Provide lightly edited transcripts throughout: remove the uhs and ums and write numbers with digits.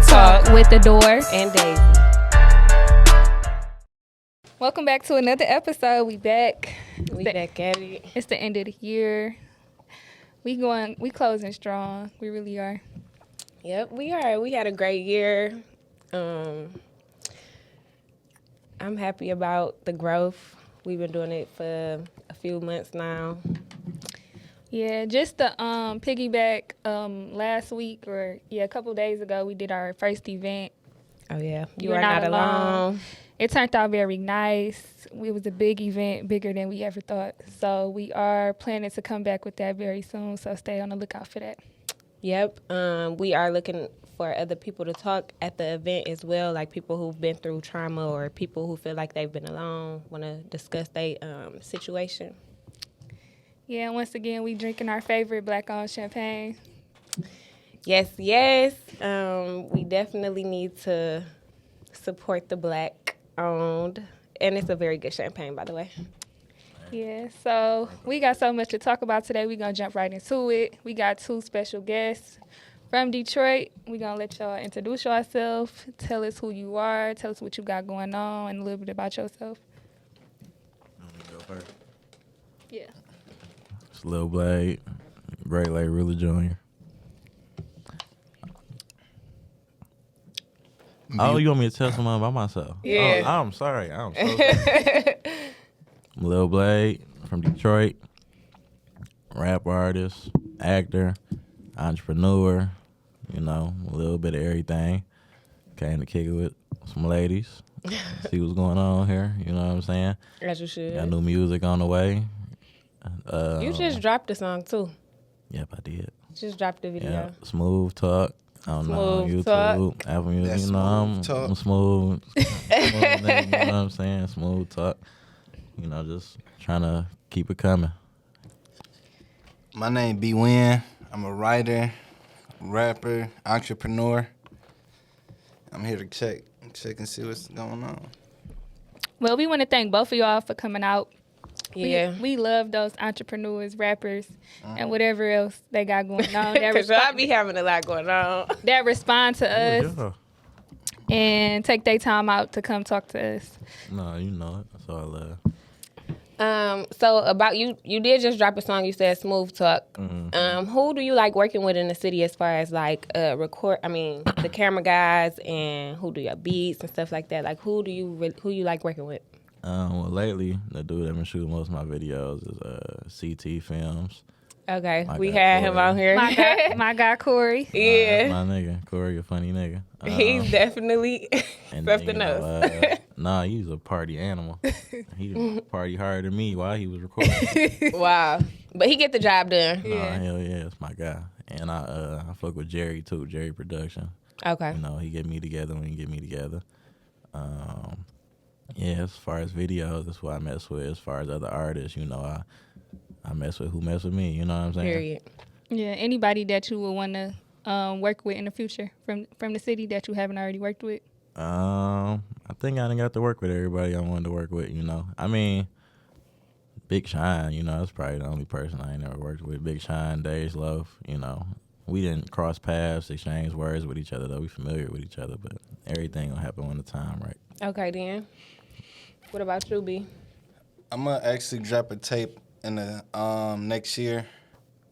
Talk with Adore and Daisy. Welcome back to another episode. We back. We back at it. It's the end of the year. We closing strong. We really are. Yep, we are. We had a great year. I'm happy about the growth. We've been doing it for a few months now. Yeah, just to piggyback, last week or a couple days ago, we did our first event. Oh yeah, you are not alone. It turned out very nice. It was a big event, bigger than we ever thought. So we are planning to come back with that very soon. So stay on the lookout for that. Yep, we are looking for other people to talk at the event as well, like people who've been through trauma or people who feel like they've been alone, want to discuss their situation. Yeah, once again, we drinking our favorite black-owned champagne. Yes. We definitely need to support the black-owned, and it's a very good champagne, by the way. Yeah, so we got so much to talk about today. We're going to jump right into it. We got two special guests from Detroit. We're going to let y'all introduce yourself, tell us who you are, tell us what you got going on, and a little bit about yourself. You want me to go first? Yeah. It's Lil Blade, Great Lake Ruler Jr. Oh, you want me to tell someone about myself? Yeah. Oh, I'm sorry. I'm so sorry. I'm Lil Blade from Detroit, rap artist, actor, entrepreneur, a little bit of everything. Came to kick it with some ladies, see what's going on here, you know what I'm saying? As you should. Got new music on the way. You just dropped a song, too. Yep, I did. Just dropped the video. Yeah, Smoove Talk. I don't know, Smoove YouTube, Talk. Apple Music, That's I'm Smoove smooth. You know what I'm saying? Smooth Talk. Just trying to keep it coming. My name B. Win. I'm a writer, rapper, entrepreneur. I'm here to check and see what's going on. Well, we want to thank both of y'all for coming out. Yeah. We love those entrepreneurs, rappers, and whatever else they got going on. Because I be having a lot going on. That respond to us Yeah. and take their time out to come talk to us. No, you know it. That's all I love. So about you did just drop a song. You said Smoove Talk. Mm-hmm. Who do you like working with in the city as far as like the camera guys and who do your beats and stuff like that? Like who you like working with? Well, lately, the dude that been shooting most of my videos is CT Films. Okay, My we guy, had him Corey. out here. My guy Corey. Yeah, That's my nigga. Corey, a funny nigga. he's definitely And something else. Nah, he's a party animal. He party harder than me while he was recording. Wow, but he get the job done. Nah, hell yeah, it's my guy. And I fuck with Jerry too, Jerry Production. Okay. He get me together when he get me together. Yeah, as far as videos, that's what I mess with. As far as other artists, I mess with who mess with me. You know what I'm saying? Period. Yeah, anybody that you would want to work with in the future from the city that you haven't already worked with? I think I done got to work with everybody I wanted to work with. I mean, Big Shine. That's probably the only person I ain't never worked with. Big Shine, Days Loaf. We didn't cross paths, exchange words with each other though. We familiar with each other, but everything gonna happen when the time right. Okay, then. What about you, B? I'm gonna actually drop a tape in the next year,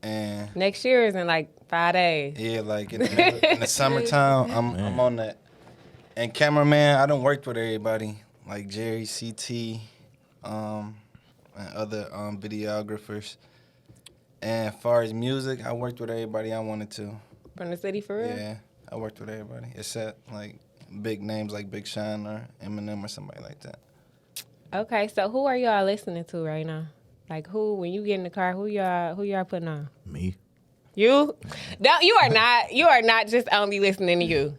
and Next year is in like 5 days. yeah, like in the summertime, I'm on that. And cameraman, I done worked with everybody like Jerry, CT, and other videographers. And as far as music, I worked with everybody I wanted to. From the city for real? Yeah, I worked with everybody except like big names like Big Sean or Eminem or somebody like that. Okay, so who are y'all listening to right now? Like who, when you get in the car, who y'all putting on? Me. You? No, you are not just only listening to you.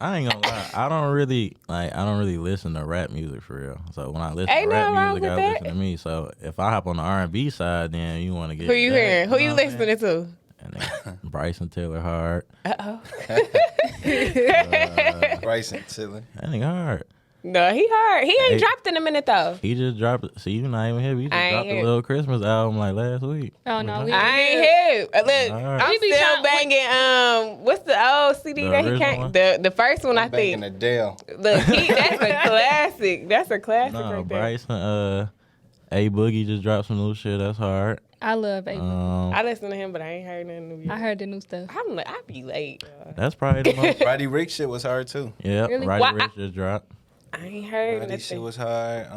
I ain't gonna lie. I don't really listen to rap music for real. So when I listen Ain't to rap nothing wrong music, I with listen to me. So if I hop on the R&B side, then you want to get Who you that, hearing? Who you know what I'm saying? listening to? And then Bryson Tiller hard. Uh-oh. Bryson Tiller. That nigga hard. No, he hard. He ain't Hey. dropped in a minute though. He just dropped. See, you not even here. He just I ain't dropped a here. little Christmas album like last week. Oh, no, we- I ain't here. Look, All right. I'm We be still trying- banging. What's the old CD The that he original came? one? The first one, I Back in think. the Dale. Look, that's a classic. That's a classic No, right there. Bryson, A Boogie just dropped some new shit. That's hard. I love A Boogie. I listen to him, but I ain't heard nothing new yet. I heard the new stuff. I be late. That's probably the most. Roddy Ricch shit was hard too. Yeah, Really? Roddy Why- Ricch just dropped. I ain't heard Roddy shit nothing. was hard.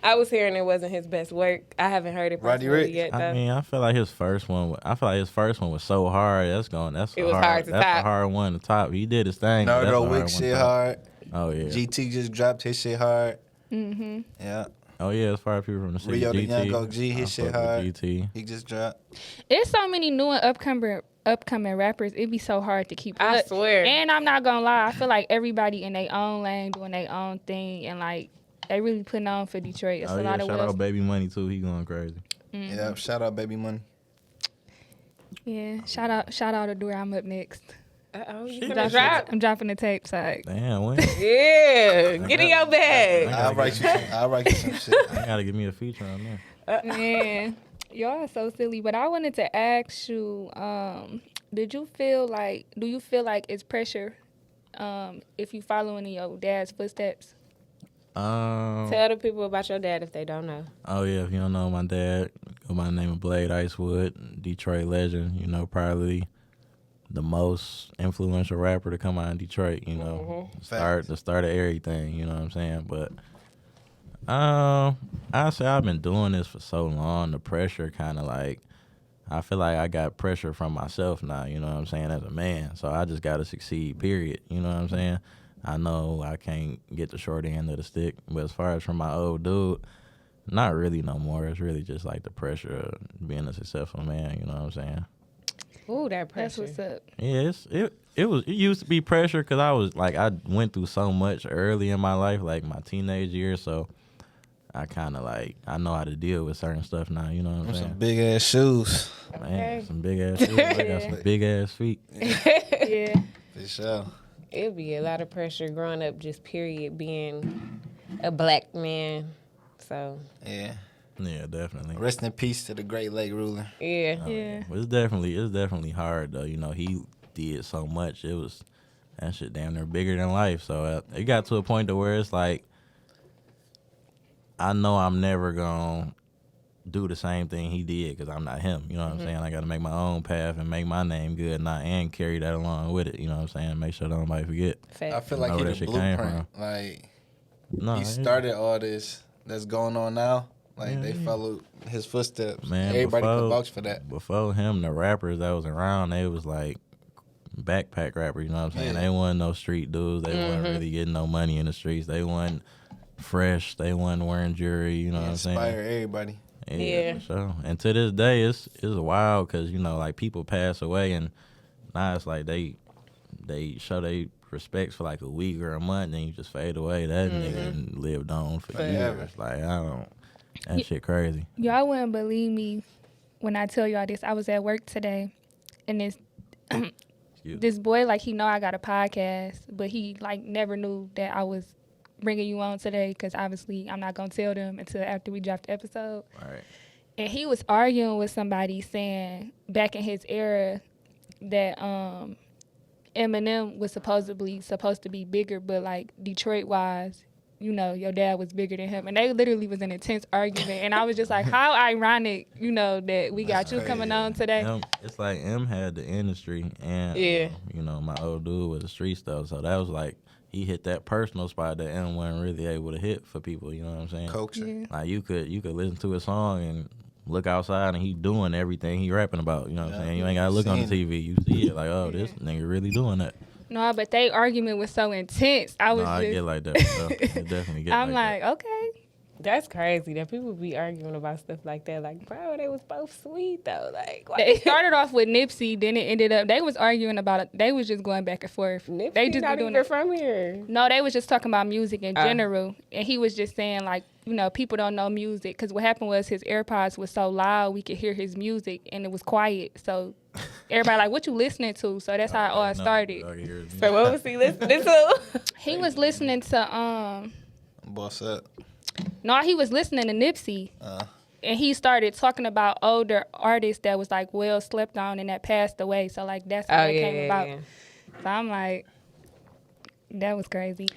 I was hearing it wasn't his best work. I haven't heard it Roddy personally Ricch? yet, though. I mean, I feel like his first one. I feel like his first one was so hard. That's It was hard to That's top. a hard one to top. He did his thing. but that's a Nardo hard Wick one to shit top. hard. Oh yeah. GT just dropped his shit hard. Mm-hmm. Yeah. Oh yeah. As far as people from the city. Rio the GT. Young OG, his I shit fuck with hard. GT. He just dropped. It's so many new and upcoming rappers. It'd be so hard to keep I up. swear. And I'm not gonna lie, I feel like everybody in their own lane doing their own thing, and like they really putting on for Detroit. It's Oh a yeah. lot of Shout Wells. out Baby Money too. He going crazy. Yeah. Shout out Baby Money. Yeah, shout out to Dora. I'm up next. Uh-oh, you Shit. gonna drop? I'm dropping the tape side. Damn. When? Yeah, get in your bag. I'll write you some shit. I gotta give me a feature on there. Man, y'all are so silly. But I wanted to ask you, do you feel like it's pressure if you following in your dad's footsteps? Tell the people about your dad if they don't know. Oh yeah, if you don't know my dad, go by the name of Blade Icewood, Detroit legend. You know, probably the most influential rapper to come out in Detroit. You know, the start of everything. You know what I'm saying? But I say I've been doing this for so long. The pressure kind of like, I feel like I got pressure from myself now. You know what I'm saying? As a man, so I just gotta succeed. Period. You know what I'm saying? I know I can't get the short end of the stick, but as far as from my old dude, not really no more. It's really just like the pressure of being a successful man. You know what I'm saying? Ooh, that That's pressure. what's up. Yeah, it used to be pressure because I was like I went through so much early in my life, like my teenage years. So I kind of like I know how to deal with certain stuff now. You know what I'm saying? Some big ass shoes. Man, some big ass shoes. I got some big ass feet. Yeah. For sure. It'd be a lot of pressure growing up, just period, being a black man. So, Yeah. Yeah, definitely. Rest in peace to the Great Lake ruler. yeah. Yeah. But it's definitely hard though. You know, he did so much. It was that shit damn near bigger than life. So it got to a point to where it's like, I know I'm never gonna do the same thing he did because I'm not him. You know what I'm saying? I got to make my own path and make my name good, and carry that along with it. You know what I'm saying? Make sure nobody forget. Fact. I feel Know like he where the that shit came blueprint. Like No, he started all this that's going on now. Like they followed his footsteps. Man, Everybody before- can vouch for that. Before him, the rappers that was around, they was like backpack rappers. You know what I'm saying? Yeah. They wasn't no street dudes. They wasn't really getting no money in the streets. They wasn't fresh. They wasn't wearing jewelry. You know what I'm saying? Inspire everybody. Yeah. For sure. And to this day, it's wild because you know, like people pass away, and now it's like they show they respects for like a week or a month, and you just fade away. That nigga lived on for Forever. years. Like I don't. That shit crazy. Y'all wouldn't believe me when I tell y'all this. I was at work today, and this boy, like, he know I got a podcast, but he, like, never knew that I was bringing you on today because, obviously, I'm not going to tell them until after we drop the episode. Right. And he was arguing with somebody saying back in his era that Eminem was supposed to be bigger, but, like, Detroit-wise, you know, your dad was bigger than him. And they literally was in an intense argument. And I was just like, how ironic, you know, that we got you coming on today. It's like M had the industry, and Yeah. you know, my old dude was the street stuff. So that was like he hit that personal spot that M wasn't really able to hit for people. You know what I'm saying? Culture. Yeah. Like you could listen to a song and look outside and he doing everything he rapping about. You know what I'm saying? You ain't gotta look on the TV. You see it like, oh, this nigga really doing that. No, but they argument was so intense. I was I just, get like that. Bro. It definitely get I'm like like, okay. That's crazy that people be arguing about stuff like that. Like, bro, they was both sweet though. Like, why? It started off with Nipsey, then it ended up, they was arguing about it. They was just going back and forth. Nipsey They just not be doing even it. from here. No, they was just talking about music in Oh. general. And he was just saying, like, you know, people don't know music. Because what happened was his AirPods was so loud, we could hear his music, and it was quiet. So everybody like, what you listening to? So that's how it all started. So what was he listening to? He was listening to Boss up. no, he was listening to Nipsey. And he started talking about older artists that was like well slept on and that passed away. So like that's how it came about. Yeah. So I'm like, that was crazy.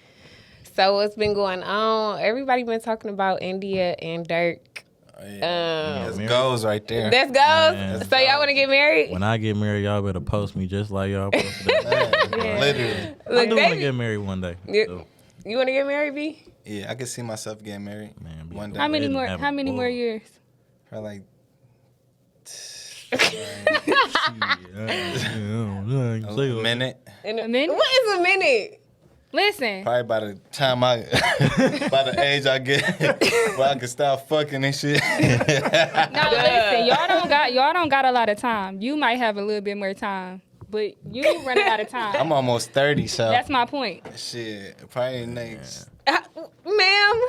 So what's been going on? Everybody been talking about India and Dirk. That's goals right there. That's goals. So y'all want to get married? When I get married, y'all better post me just like y'all posted that. Yeah. Literally. I do want to get married one day. You want to get married, B? Yeah, I can see myself getting married. Man, one day. How many more years? For like a minute. A minute? What is a minute? Listen. Probably by the time by the age I get, where I can stop fucking and shit. No, listen, y'all don't got a lot of time. You might have a little bit more time, but you running out of time. I'm almost 30, so that's my point. Shit, probably next. Ma'am.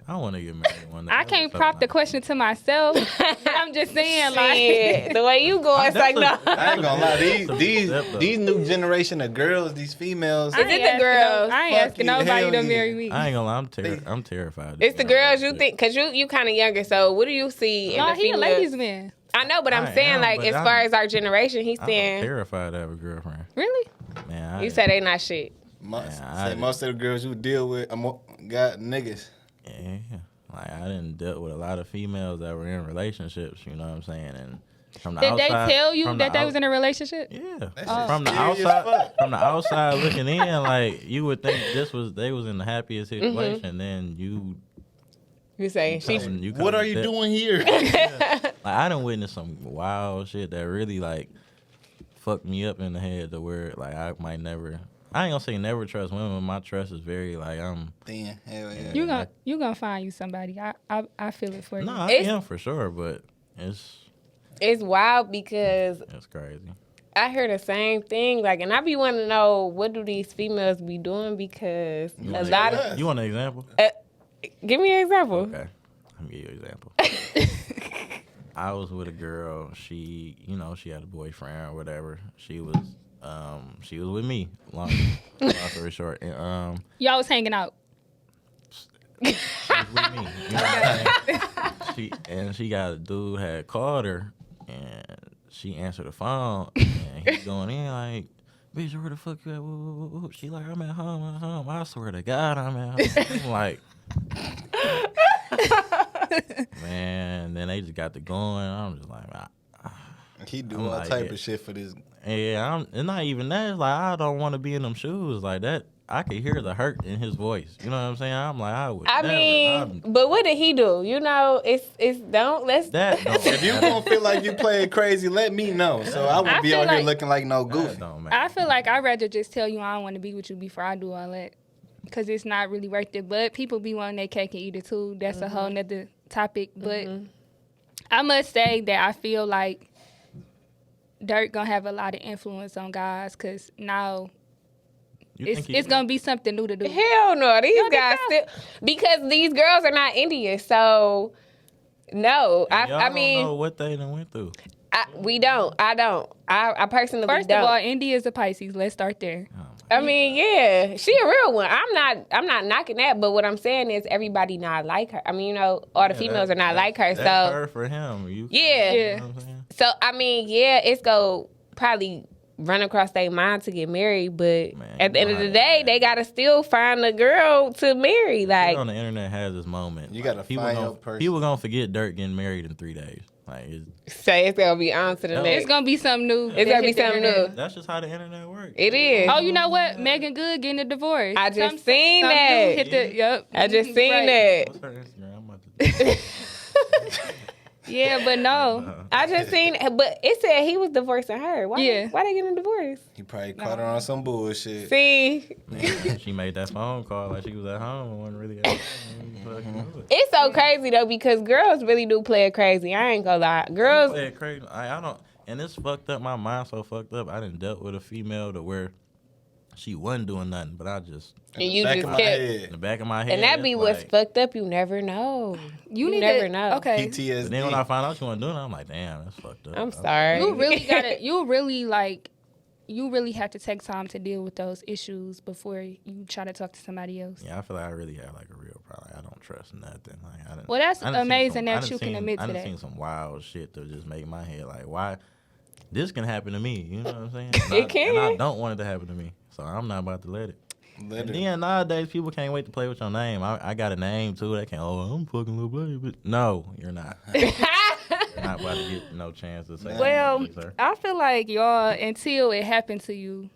I want to get married one day. I can't prop the question to myself. But I'm just saying, like the way you go, it's like no. I ain't gonna lie. These new generation of girls, these females. Is it the girls? I ain't asking nobody to marry me. I ain't gonna lie. I'm terrified. It's the girls you think, cause you kind of younger. So what do you see in the females? He a ladies man. I know, but I'm saying like as far as our generation, he's saying. I'm terrified to have a girlfriend. Really? Man, you say they not shit. Most of the girls you deal with got niggas. Yeah, like I didn't deal with a lot of females that were in relationships. You know what I'm saying? And from the did outside, they tell you that they was in a relationship? Yeah. From the outside looking in, like you would think they was in the happiest situation. Mm-hmm. Then you say what are you doing here? Yeah. Like I done witnessed some wild shit that really like fucked me up in the head to where like I might never. I ain't gonna say never trust women. My trust is very like I'm. Thin. Hell yeah. You gonna find you somebody. I feel it for you. No, I am for sure, but it's wild because it's crazy. I hear the same thing, like, and I be wanting to know what do these females be doing because a lot of. You want an example? Give me an example. Okay, let me give you an example. I was with a girl. She had a boyfriend or whatever. She was with me. Long story short, and y'all was hanging out. She was with me. You know what I'm saying? She got a dude had called her, and she answered the phone, and he's going in like, "Bitch, where the fuck you at?" She like, "I'm at home. I swear to God, I'm at home." I'm like, man. Then they just got to going. I'm just like, he do all type of shit for this. Yeah, it's not even that. It's like I don't want to be in them shoes like that. I could hear the hurt in his voice. You know what I'm saying? I'm like, but what did he do? You know, it's If you gonna feel like you playing crazy, let me know. So I won't be out here looking like no goofy. I feel like I'd rather just tell you I don't want to be with you before I do all that. Because it's not really worth it. But people be wanting their cake and eat it too. That's a whole nother topic. But I must say that I feel like Dirk gonna have a lot of influence on guys because now it's gonna be something new to do. Hell no, these guys still, because these girls are not Indian, so no. I mean, don't know what they done went through. We don't. I don't. I personally don't. First of all, India is a Pisces. Let's start there. I mean, yeah, she a real one. I'm not knocking that, but what I'm saying is everybody not like her. I mean, you know, all the females are not like her. That's so her for him. Yeah. You know what I'm saying? So I mean, yeah, it's go probably run across their mind to get married, but at the end of the day, they gotta still find a girl to marry. Like on the internet has this moment. You gotta find your person. People gonna forget Dirk getting married in 3 days. Like it's gonna be on to the next. It's gonna be something new. It's gonna be something new. That's just how the internet works. It is. Oh, you know what? Megan Good getting a divorce. I just seen that. Yep. I just seen that. What's her Instagram? I'm about to Yeah, but no. I just seen, but it said he was divorcing her. Why they getting a divorce? He probably caught her on some bullshit. See? She made that phone call like she was at home and wasn't really at home. It's so crazy, though, because girls really do play it crazy. I ain't gonna lie. Girls play it crazy. I don't, and it's fucked up. My mind so fucked up. I done dealt with a female to where she wasn't doing nothing, but I just And you just kept in the back of my head. and that be what's fucked up. You never know. You never know. Okay. PTSD. But then when I found out she wasn't doing it, I'm like, damn, that's fucked up. I'm sorry. You really have to take time to deal with those issues before you try to talk to somebody else. Yeah, I feel like I really had like a real problem. I don't trust nothing. Like, Well, that's amazing that you can admit to that. I done seen some wild shit to just make my head like, why? This can happen to me. You know what I'm saying? It can. And I don't want it to happen to me. So I'm not about to let it. And then nowadays, people can't wait to play with your name. I got a name, too. They can't, I'm fucking Lil Blade. But no, you're not. You're not about to get no chance to say Well, that, sir. I feel like y'all, until it happened to you,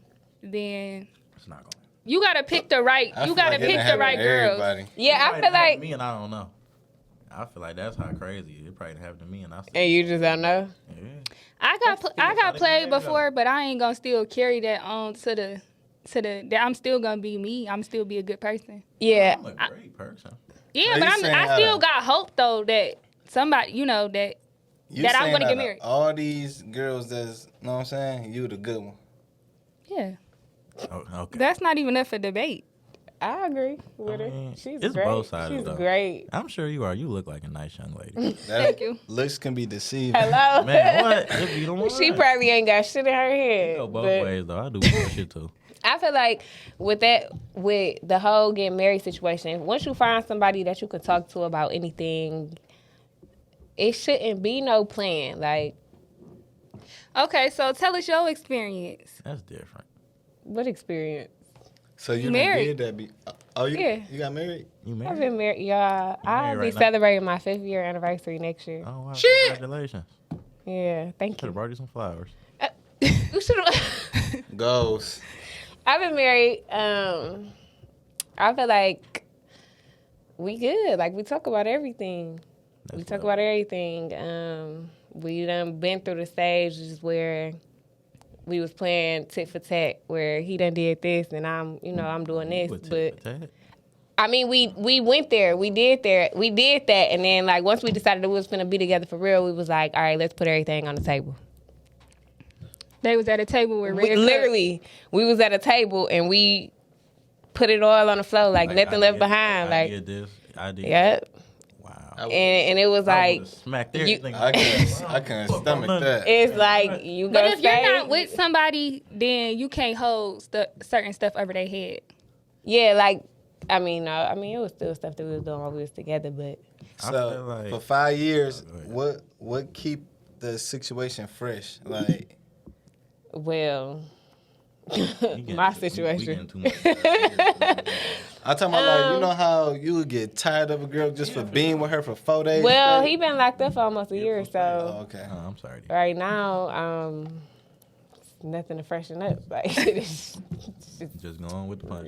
then It's not going to. you got to pick the right, girl. Yeah, I feel like. Me and I don't know. I feel like that's how crazy it probably happened to me. And You just don't know? Yeah. I got played before, but I ain't gonna still carry that on to the that I'm still gonna be me. I'm still be a good person. Yeah. I'm a great person. Yeah, So but you saying I still got hope though that somebody, that I'm gonna get married. All these girls that's, know what I'm saying? You the good one. Yeah, Oh, okay. that's not even up for debate. I agree with her. mean, She's it's great. both sides, She's though. great. I'm sure you are. You look like a nice young lady. Thank you. Looks can be deceiving. Hello? Man, what? If you don't She probably ain't got shit in her head. go both but ways, though. I do bullshit, too. I feel like with the whole getting married situation, once you find somebody that you can talk to about anything, it shouldn't be no plan. Like, Okay, so tell us your experience. That's different. what experience? So you married? did that be? Oh, you got married? You I've married? been married, y'all. I'll be right now? celebrating my 5th year anniversary next year. Oh, wow. Shit. Congratulations. Yeah, thank Should you. have brought you some flowers. You should have. Goes. I've been married. I feel like we good. Like, we talk about everything. We talk about everything. We done been through the stages where we was playing tit for tat, where he done did this and I'm doing this. But I mean, we went there. We did that, and then like once we decided that we was gonna be together for real, we was like, all right, let's put everything on the table. They was at a table with red Literally, we was at a table and we put it all on the floor, like nothing left behind. I Like, did this. I did. yep. Wow. And it was like, smacked you- everything. I couldn't stomach that. it's like you But gonna if you're stay. not with somebody, then you can't hold certain stuff over their head. Yeah, like I mean, no, I mean it was still stuff that we was doing while we was together, but I So feel like- for 5 years, Go ahead. what keep the situation fresh? Like, well, We getting- my we situation. getting too much. I'm talking about like, you know how you would get tired of a girl just for being with her for 4 days? Well, straight? he been locked up for almost a year, Oh, so okay. Oh, I'm sorry. right now, nothing to freshen up. Like it's Just going with the punch.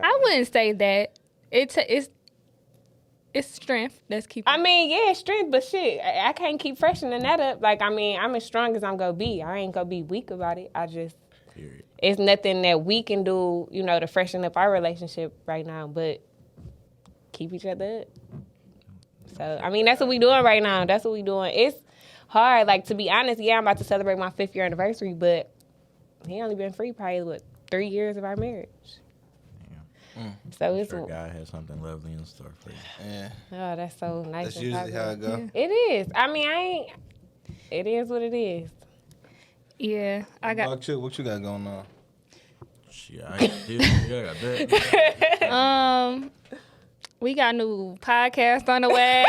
I wouldn't say that. It's strength that's keeping. I mean, yeah, strength, but shit, I can't keep freshening that up. Like, I mean, I'm as strong as I'm gonna be. I ain't gonna be weak about it. Period. It's nothing that we can do, to freshen up our relationship right now, but keep each other up. So, I mean, that's what we doing right now. That's what we doing. It's hard. Like, to be honest, yeah, I'm about to celebrate my 5th year anniversary, but he only been free probably, 3 years of our marriage. So it's Sure, God has something lovely in store for you. Yeah. oh, that's so nice. That's and usually how positive. it go. It is. I mean, it is what it is. Yeah, I got. What you got going on? Shit, I got that. We got a new podcast on the way.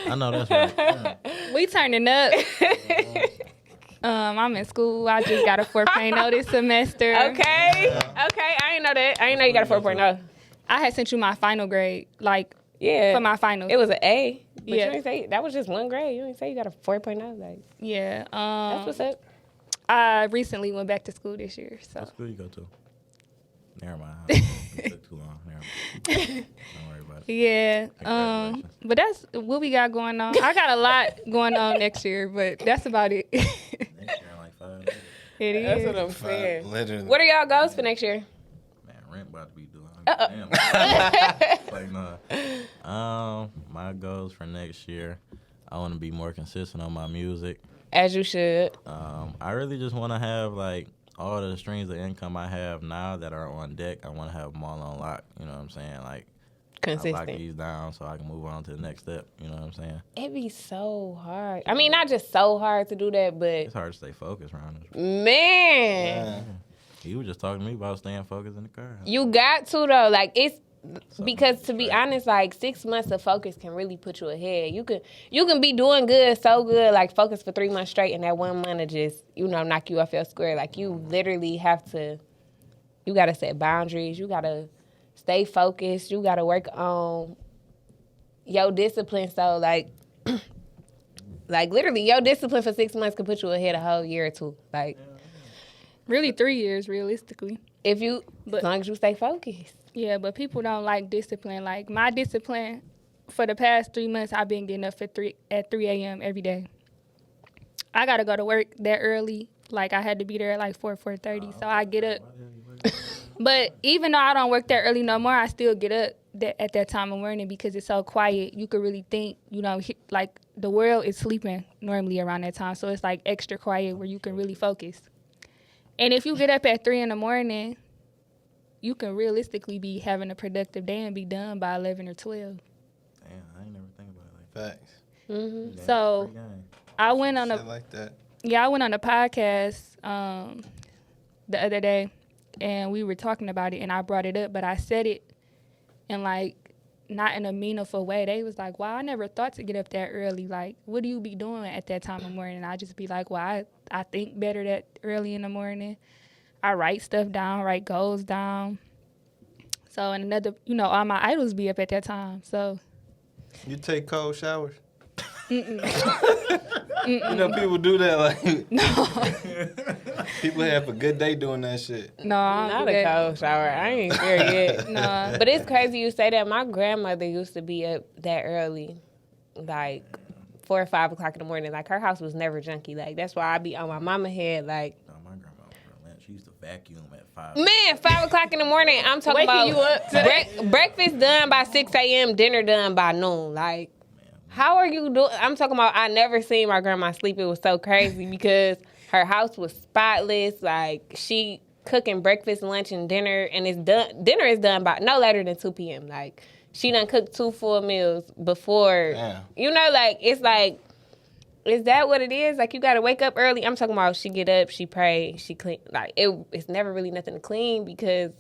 I know that's right. Yeah. We turning up. I'm in school. I just got a 4.0 this semester. Okay. I ain't know that. I ain't know you got a 4.0. I had sent you my final grade, like Yeah. for my finals. It was an A. But Yeah. you didn't say that was just one grade. You didn't say you got a 4.0. Like, Yeah. that's what's up. I recently went back to school this year, so What school you go to? Never mind. It took too long. Never mind. Don't worry about it. yeah. Congratulations. But that's what we got going on. I got a lot going on next year, but that's about it. Next year in like 5 years. It is. That's what I'm saying. Literally. What are y'all goals for next year? Man, rent about to be due. Damn. Like, no. My goals for next year, I want to be more consistent on my music. As you should. I really just want to have like all the streams of income I have now that are on deck, I want to have them all on lock. You know what I'm saying? Like, I lock Consistent. these down so I can move on to the next step. You know what I'm saying? It'd be so hard. I mean, not just so hard to do that, but It's hard to stay focused around this. man, He was just talking to me about staying focused in the car. you got to though. Like it's So because to be honest, like 6 months of focus can really put you ahead. You can be doing good, so good, like focus for 3 months straight, and that 1 month to just knock you off your square. Like you literally have to. You gotta set boundaries. You gotta stay focused. You gotta work on your discipline. So like literally, your discipline for 6 months could put you ahead a whole year or two. Like Really 3 years, realistically. as long as you stay focused. Yeah, but people don't like discipline. Like, my discipline, for the past 3 months, I've been getting up at 3 a.m. every day. I got to go to work that early. Like, I had to be there at like 4:30, so I get up. But even though I don't work that early no more, I still get up at that time of morning because it's so quiet. You could really think, like, the world is sleeping normally around that time, so it's like extra quiet where you can really focus. And if you get up at 3 in the morning, you can realistically be having a productive day and be done by 11 or 12. Damn, I ain't never think about it like Facts. Mm-hmm. that. So I went on Shit like that. I went on a podcast the other day, and we were talking about it, and I brought it up, but I said it in like not in a meaningful way. They was like, "Wow, I never thought to get up that early. Like, what do you be doing at that time of morning?" And I just be like, "Well, I think better that early in the morning. I write stuff down, write goals down. So, and another, all my idols be up at that time. So, You take cold showers? You know, people do that. Like, no, people have a good day doing that shit. no, I don't Not do a that. cold shower. I ain't there yet. No. But it's crazy you say that. My grandmother used to be up that early, like 4 or 5 o'clock in the morning. Like her house was never junky. Like that's why I be on my mama head. Like No, my grandma was relentless. She used to vacuum at 5. man, 5 o'clock in the morning. I'm talking Waking about you up breakfast done by 6 a.m. Dinner done by noon. Like how are you doing? I'm talking about. I never seen my grandma sleep. It was so crazy because her house was spotless. Like she cooking breakfast, lunch, and dinner, and it's done. Dinner is done by no later than 2 p.m. Like she done cooked 2 full meals before. Damn. Like it's like, is that what it is? Like you got to wake up early. I'm talking about. She get up, she pray, she clean. Like it's never really nothing to clean because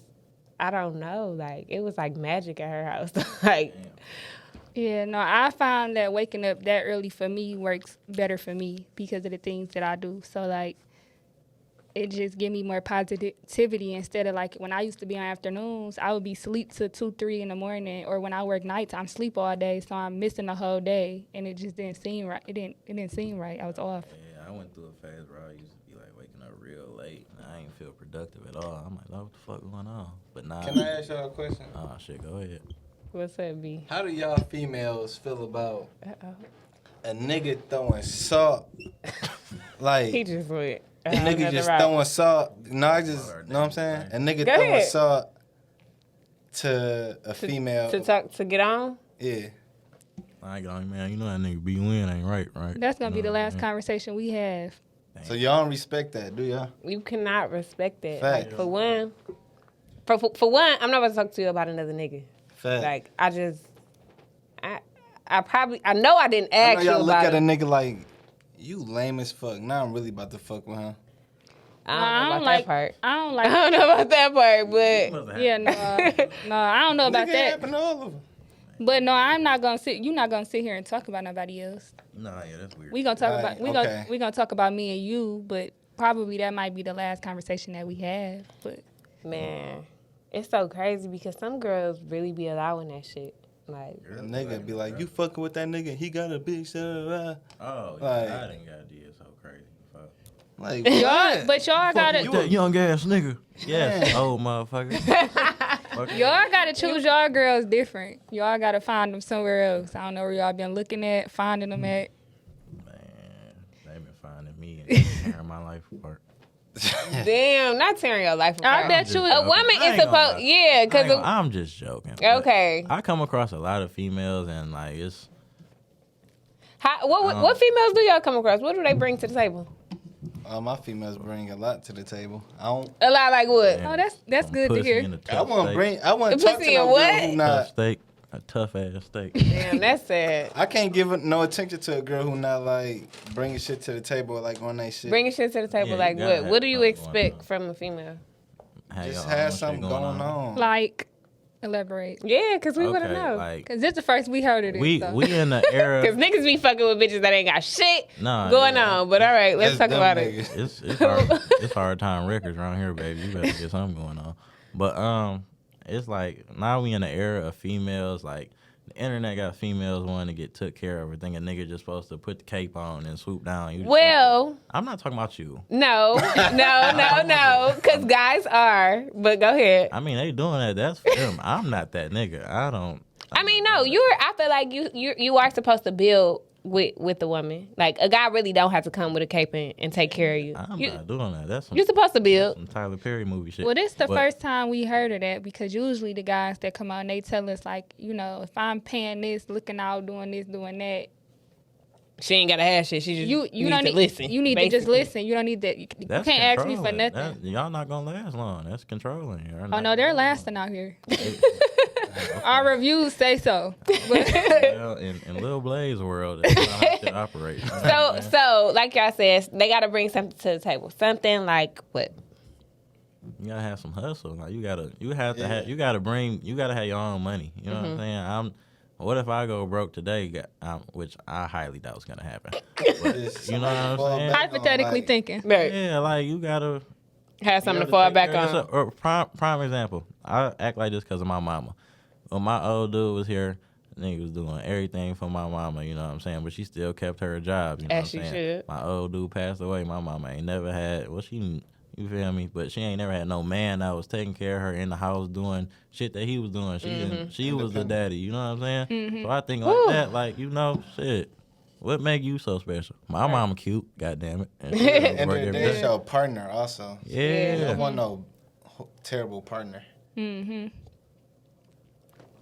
I don't know. Like it was like magic at her house. Like. Damn. Yeah, no, I found that waking up that early for me works better for me because of the things that I do. So, like, it just give me more positivity instead of, like, when I used to be on afternoons, I would be sleep till 2, 3 in the morning, or when I work nights, I'm sleep all day, so I'm missing the whole day, and it just didn't seem right. It didn't seem right. I was off. Yeah, I went through a phase where I used to be like waking up real late and I ain't feel productive at all. I'm like, oh, what the fuck going on? But nah. Can I ask y'all a question? Oh shit, go ahead. What's that be? How do y'all females feel about Uh-oh. a nigga throwing salt? Like, He just went. a nigga just throwing salt. No, I just, know what I'm saying? A nigga Go throwing ahead. salt to a female. to get on. Yeah. I ain't going, man. You know that nigga be win ain't right? That's going to be You know the what I last mean? conversation we have. So y'all don't respect that, do y'all? You cannot respect that. Fact. Like, for one, for one, I'm not about to talk to you about another nigga. Fact. Like I know I didn't I ask know you y'all look about at a it. nigga like, you lame as fuck. Now I'm really about to fuck with him. I don't know about that part. I don't I like. don't know about that part, but Yeah, no, I don't know about Nigga, it that. happen to all of them. But no, I'm not gonna sit. You're not gonna sit here and talk about nobody else. Nah, yeah, that's weird. We gonna talk Right, about okay. we gonna talk about me and you, but probably that might be the last conversation that we have. But man, it's so crazy because some girls really be allowing that shit. Like, A nigga be like, you fucking with that nigga, he got a big shit. Oh, yeah, Like- I didn't got idea so crazy. Fuck. Like, y'all, what? but y'all gotta That young ass nigga. Yes, old motherfucker. Fuck. y'all gotta choose y'all girls different. Y'all gotta find them somewhere else. I don't know where y'all been looking at, finding them at. Man, they been finding me and tearing my life apart. damn, not tearing your life apart. I bet you. A woman I is ain't gonna supposed, lie. yeah, because I'm just joking. but okay. I come across a lot of females and like it's What females do y'all come across? What do they bring to the table? All my females bring a lot to the table. I don't. A lot like what? Oh, that's good to hear. I want The talk pussy to no and girl what? who Tough not. steak, a tough ass steak. Damn, that's sad. I can't give no attention to a girl who not like bringing shit to the table, like on they shit. Bringing shit to the table Yeah, like you gotta what? What do have you something expect going on. from a female? Just have something going on. Like, elaborate. Yeah, because we wouldn't know. Like, Because this is the first we heard of this. we so. in the era. Because niggas be fucking with bitches that ain't got shit Nah, going yeah. on. But all right, let's talk That's dumb about it. niggas. It's hard time records around here, baby. You better get something going on. But it's like now we in the era of females. Like the internet got females wanting to get took care of. Think a nigga just supposed to put the cape on and swoop down. You Well, I'm not talking about you. no. Because guys are. But go ahead. I mean, they doing that. That's for them. I'm not that nigga. I mean, no, I feel like you are supposed to build with the woman. Like a guy really don't have to come with a cape and take care of you. I'm not doing that. That's You're supposed to build. some Tyler Perry movie shit. Well, this is the But first time we heard of that because usually the guys that come out, they tell us, like, you know, if I'm paying this, looking out, doing this, doing that, She ain't gotta have shit. She just you need don't to listen. You need to just basically. listen. You don't need to. You That's can't ask me for controlling. nothing. Y'all not gonna last long. That's controlling. Oh no, they're lasting out here. Our reviews say so. But Well, in Lil Blaze world, that's not how shit operates. So like y'all said, they gotta bring something to the table. Something like what? You gotta have some hustle. Like you gotta have your own money. You know what I'm saying? What if I go broke today? Which I highly doubt is gonna happen. But, you know what I'm saying? hypothetically thinking, Right. Yeah, like you gotta Have something to fall back on. Or prime example. I act like this because of my mama. When my old dude was here, nigga was doing everything for my mama, you know what I'm saying? But she still kept her job, you know As what she I'm saying? should. My old dude passed away. My mama ain't never had, you feel me? But she ain't never had no man that was taking care of her in the house doing shit that he was doing. She was the daddy, you know what I'm saying? So I think like that, like, you know, shit. What make you so special? My mama cute, goddamn it. And she And work then every there's day. your partner also. I Yeah. don't want no terrible partner.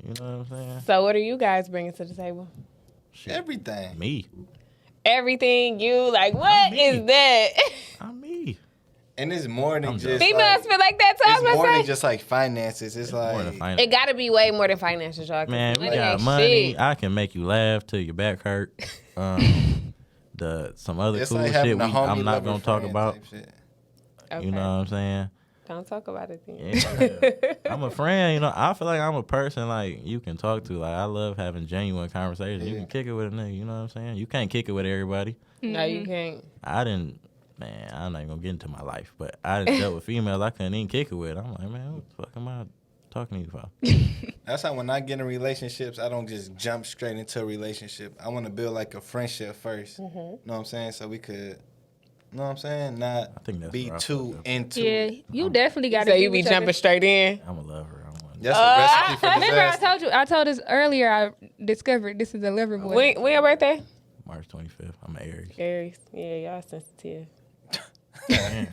You know what I'm saying? So what are you guys bringing to the table? Shit. Everything. Me. Everything you like. What me. is that? I'm me. And it's more than just Females like, feel like that too. I it's was more gonna than say. just like finances. It's More than like finance. It gotta be way more than finances, y'all. 'cause Man, we money got ain't money. shit. I can make you laugh till your back hurt. Some other it's cool like shit having a homie I'm not lover gonna talk friend about. type shit. Okay. You know what I'm saying? Don't talk about it then. Yeah. I'm a friend, you know. I feel like I'm a person like you can talk to. Like I love having genuine conversations. You can kick it with a nigga, you know what I'm saying? You can't kick it with everybody. No, you can't. I'm not even gonna get into my life, but I done dealt with females I couldn't even kick it with. I'm like, man, what the fuck am I talking to you for? That's how when I get in relationships, I don't just jump straight into a relationship. I want to build like a friendship first. Know what I'm saying? So we could, know what I'm saying? Not I think that's be where I too fucked up. into yeah, it. you definitely got So to. you be jumping straight in. I'm a lover. I'm one. That's a recipe for Remember, disaster. I told us earlier. I discovered this is a lover boy. When your birthday? March 25th. I'm an Aries. Aries. Yeah, y'all sensitive.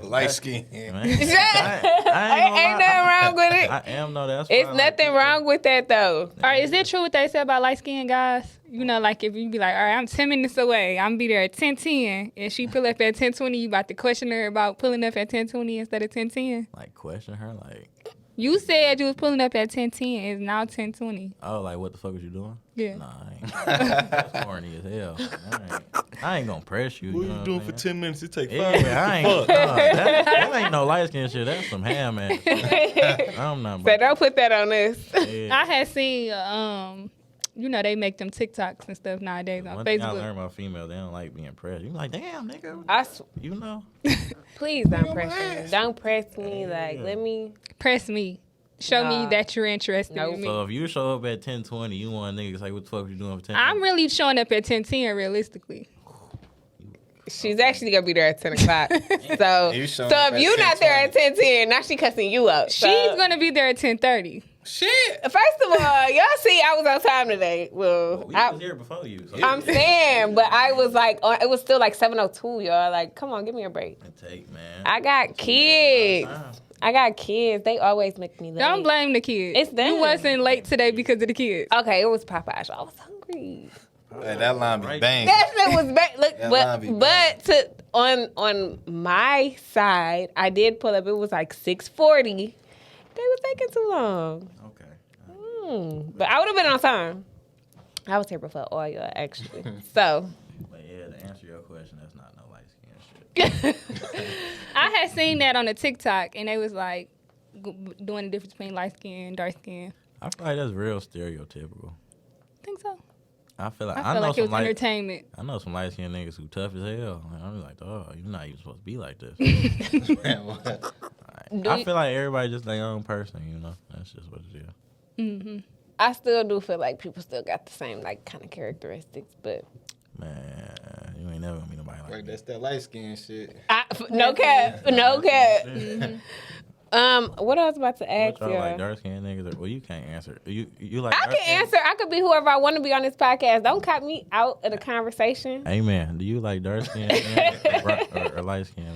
Light skin. Man. Ain't ain't gonna nothing lie. wrong with it. I am though. That's It's why, like, nothing wrong with that though. All right, is it true what they say about light skinned guys? You know, like if you be like, all right, I'm 10 minutes away. I'm be there at 10:10, and she pull up at 10:20. You about to question her about pulling up at 10:20 instead of 10:10. Like question her, like, You said you was pulling up at 10:10. It's now 10:20. oh, like what the fuck was you doing? Yeah. Nah, I ain't. That's corny as hell. I ain't gonna press you. What you know you what doing I'm for saying? 10 minutes? It take 5 Yeah, minutes. I ain't. That ain't no light skin shit. That's some ham ass. I'm not. So don't put that on us. I had seen, you know, they make them TikToks and stuff nowadays on One thing I Facebook. learned about females, they don't like being pressed. You like, damn, nigga. You know. Please don't press me. Don't press me. Like, let me. Press me. Show me Nah. that you're interested Nope. in me. So if you show up at 10:20, you want niggas like, what the fuck you doing for 10:20? I'm really showing up at 10:10 realistically. She's actually gonna be there at 10 o'clock. So, You so showing up if at you not there at 10:10, now she cussing you out. So, She's gonna be there at 10:30. Shit. First of all, y'all see, I was on time today. Well, We I, was here before you. So I'm saying, but I was like, it was still like 7:02, y'all. Like, come on, give me a break. Take, man. I got kids. I got kids. They always make me late. Don't blame the kids. It's them. You wasn't late today because of the kids. Okay, it was Popeyes. I was hungry. Hey, that line be bang. That shit was bad. Look, That line be on my side, I did pull up. It was like 6:40. They were taking too long. Okay. But I would have been on time. I was here before all y'all, actually. So. But yeah, to answer your question, that's not no light skin shit. I had seen that on a TikTok, and they was like doing the difference between light skin and dark skin. I feel like that's real stereotypical. Think so? I feel like I feel like it was entertainment. I know some light skinned niggas who tough as hell. And I'm like, oh, you're not even supposed to be like this. Man, what? I feel like everybody just their own person, you know. That's just what it is. Mm-hmm. I still do feel like people still got the same like kind of characteristics, but Man, you ain't never gonna meet nobody like Right, that. that's that light skin shit. no cap. Mm-hmm. What I was about to ask What you? y'all like dark skinned niggas? Well, you can't answer. You like? I dark can skin? answer. I could be whoever I want to be on this podcast. Don't cut me out of the conversation. Amen. Do you like dark skinned man or light skinned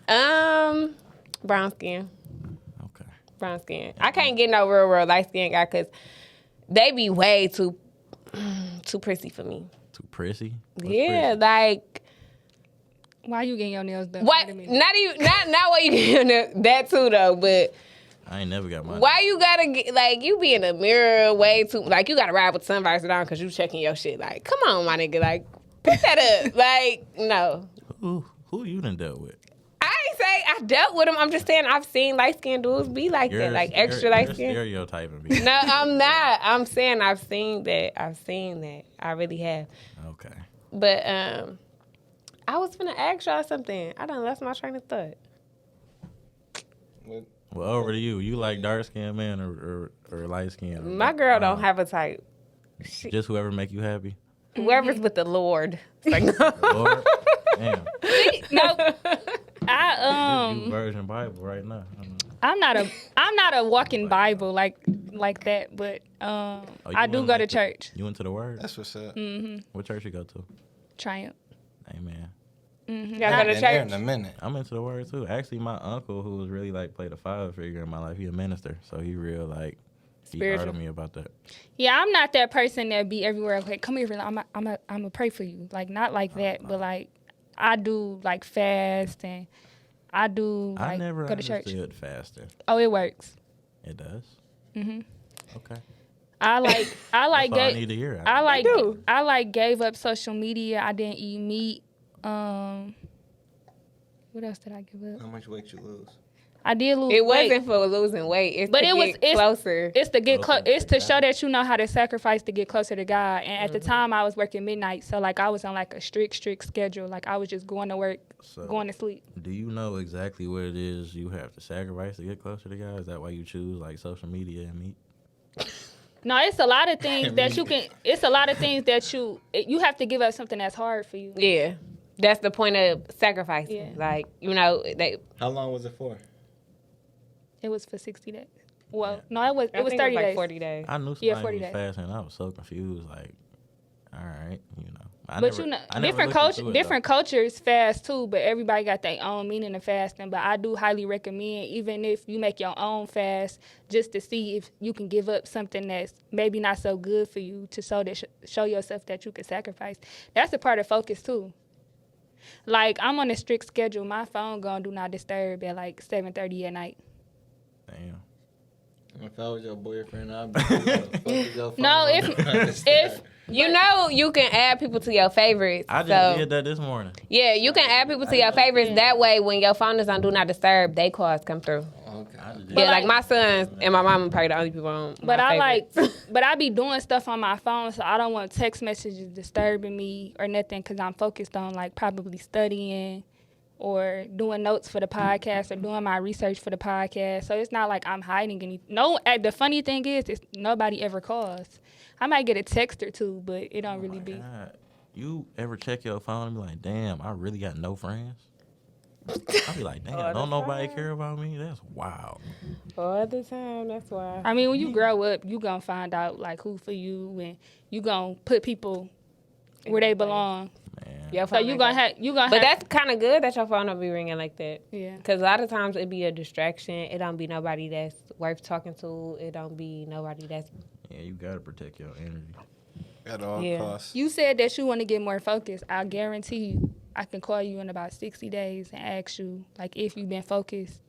man? Brown skin. Okay. Brown skin. I can't get no real light skin guy because they be way too prissy for me. Too prissy? What's Yeah, prissy? like Why you getting your nails done? what? Wait a minute. Not even not what you get that too though, but. I ain't never got my. Why you gotta get, like, you be in the mirror way too, like, you gotta ride with the sunvisor down because you checking your shit. Like, come on, my nigga. Like, put that up. Like, no. Who you done dealt with? I ain't say I dealt with them. I'm just saying I've seen light-skinned dudes be like that. Like, extra light-skinned. You're stereotyping me. No, I'm not. I'm saying I've seen that. I really have. Okay. But, I was finna ask y'all something. I done lost my train of thought. What? Well, over to you. You like dark skinned man or light skinned? My girl don't have a type. Just whoever make you happy. Whoever's with the Lord. It's like, no. Lord, damn. No, You version Bible right now. I'm not a walking Bible like that, but I do went go like to the- church. You went to the Word? That's what's up. What church you go to? Triumph. Amen. Y'all go to Been there church? in a minute. I'm into the Word too. Actually, my uncle, who was really like played a father figure in my life, he a minister, so he real like he Spiritual. hard on me about that. Yeah, I'm not that person that be everywhere. Okay, come here, I'm a pray for you. Like not like that, but like I do like fast and I do like I never go to church. understood fasting. Oh, it works. It does. Mhm. Okay. I like That's all I need to hear. I like gave up social media. I didn't eat meat. What else did I give up? How much weight you lose? I did lose It weight. wasn't for losing weight. It's But to it was- get it's- closer. It's to get close. Closer It's to to show God. that you know how to sacrifice to get closer to God. And at the time, I was working midnight, so like I was on like a strict schedule. Like I was just going to work, So, going to sleep. do you know exactly what it is you have to sacrifice to get closer to God? Is that why you choose like social media and meat? No, it's a lot of things that you can. It's a lot of things that you have to give up something that's hard for you. Yeah. That's the point of sacrificing. Yeah. Like, you know, How long was it for? It was for 60 days. Well, no, it was I think 30 like days. 40 days. I knew Yeah, somebody 40 was days. fasting, and I was so confused. Like, all right, you know. But you know, different cultures fast too. But everybody got their own meaning of fasting. But I do highly recommend, even if you make your own fast, just to see if you can give up something that's maybe not so good for you, to show yourself that you can sacrifice. That's a part of focus too. Like I'm on a strict schedule. My phone gonna do not disturb at like 7:30 at night. Damn. If I was your boyfriend, I'd be fuck with your phone. No, if You know, you can add people to your favorites. I just so, did that this morning. yeah, you can add people to your favorites. That way, when your phone is on Do Not Disturb, they calls come through. Okay. I just did Yeah, But like like- my sons and my mama probably the only people on my But I favorites. but I be doing stuff on my phone, so I don't want text messages disturbing me or nothing, because I'm focused on like probably studying or doing notes for the podcast or doing my research for the podcast. So it's not like I'm hiding anything. No, the funny thing is nobody ever calls. I might get a text or two, but it don't really be. God. You ever check your phone and be like, damn, I really got no friends? I be like, damn, don't nobody care about me? That's wild. All the time, that's why. I mean, when you grow up, you gonna find out like who for you, and you gonna put people where they belong. Man. Your So phone you ain't gonna got- have. But that's kind of good that your phone don't be ringing like that. yeah. Because a lot of times it be a distraction. It don't be nobody that's worth talking to. It don't be nobody that's... Yeah, you gotta protect your energy. At all costs. You said that you want to get more focused. I guarantee you, I can call you in about 60 days and ask you, like, if you've been focused.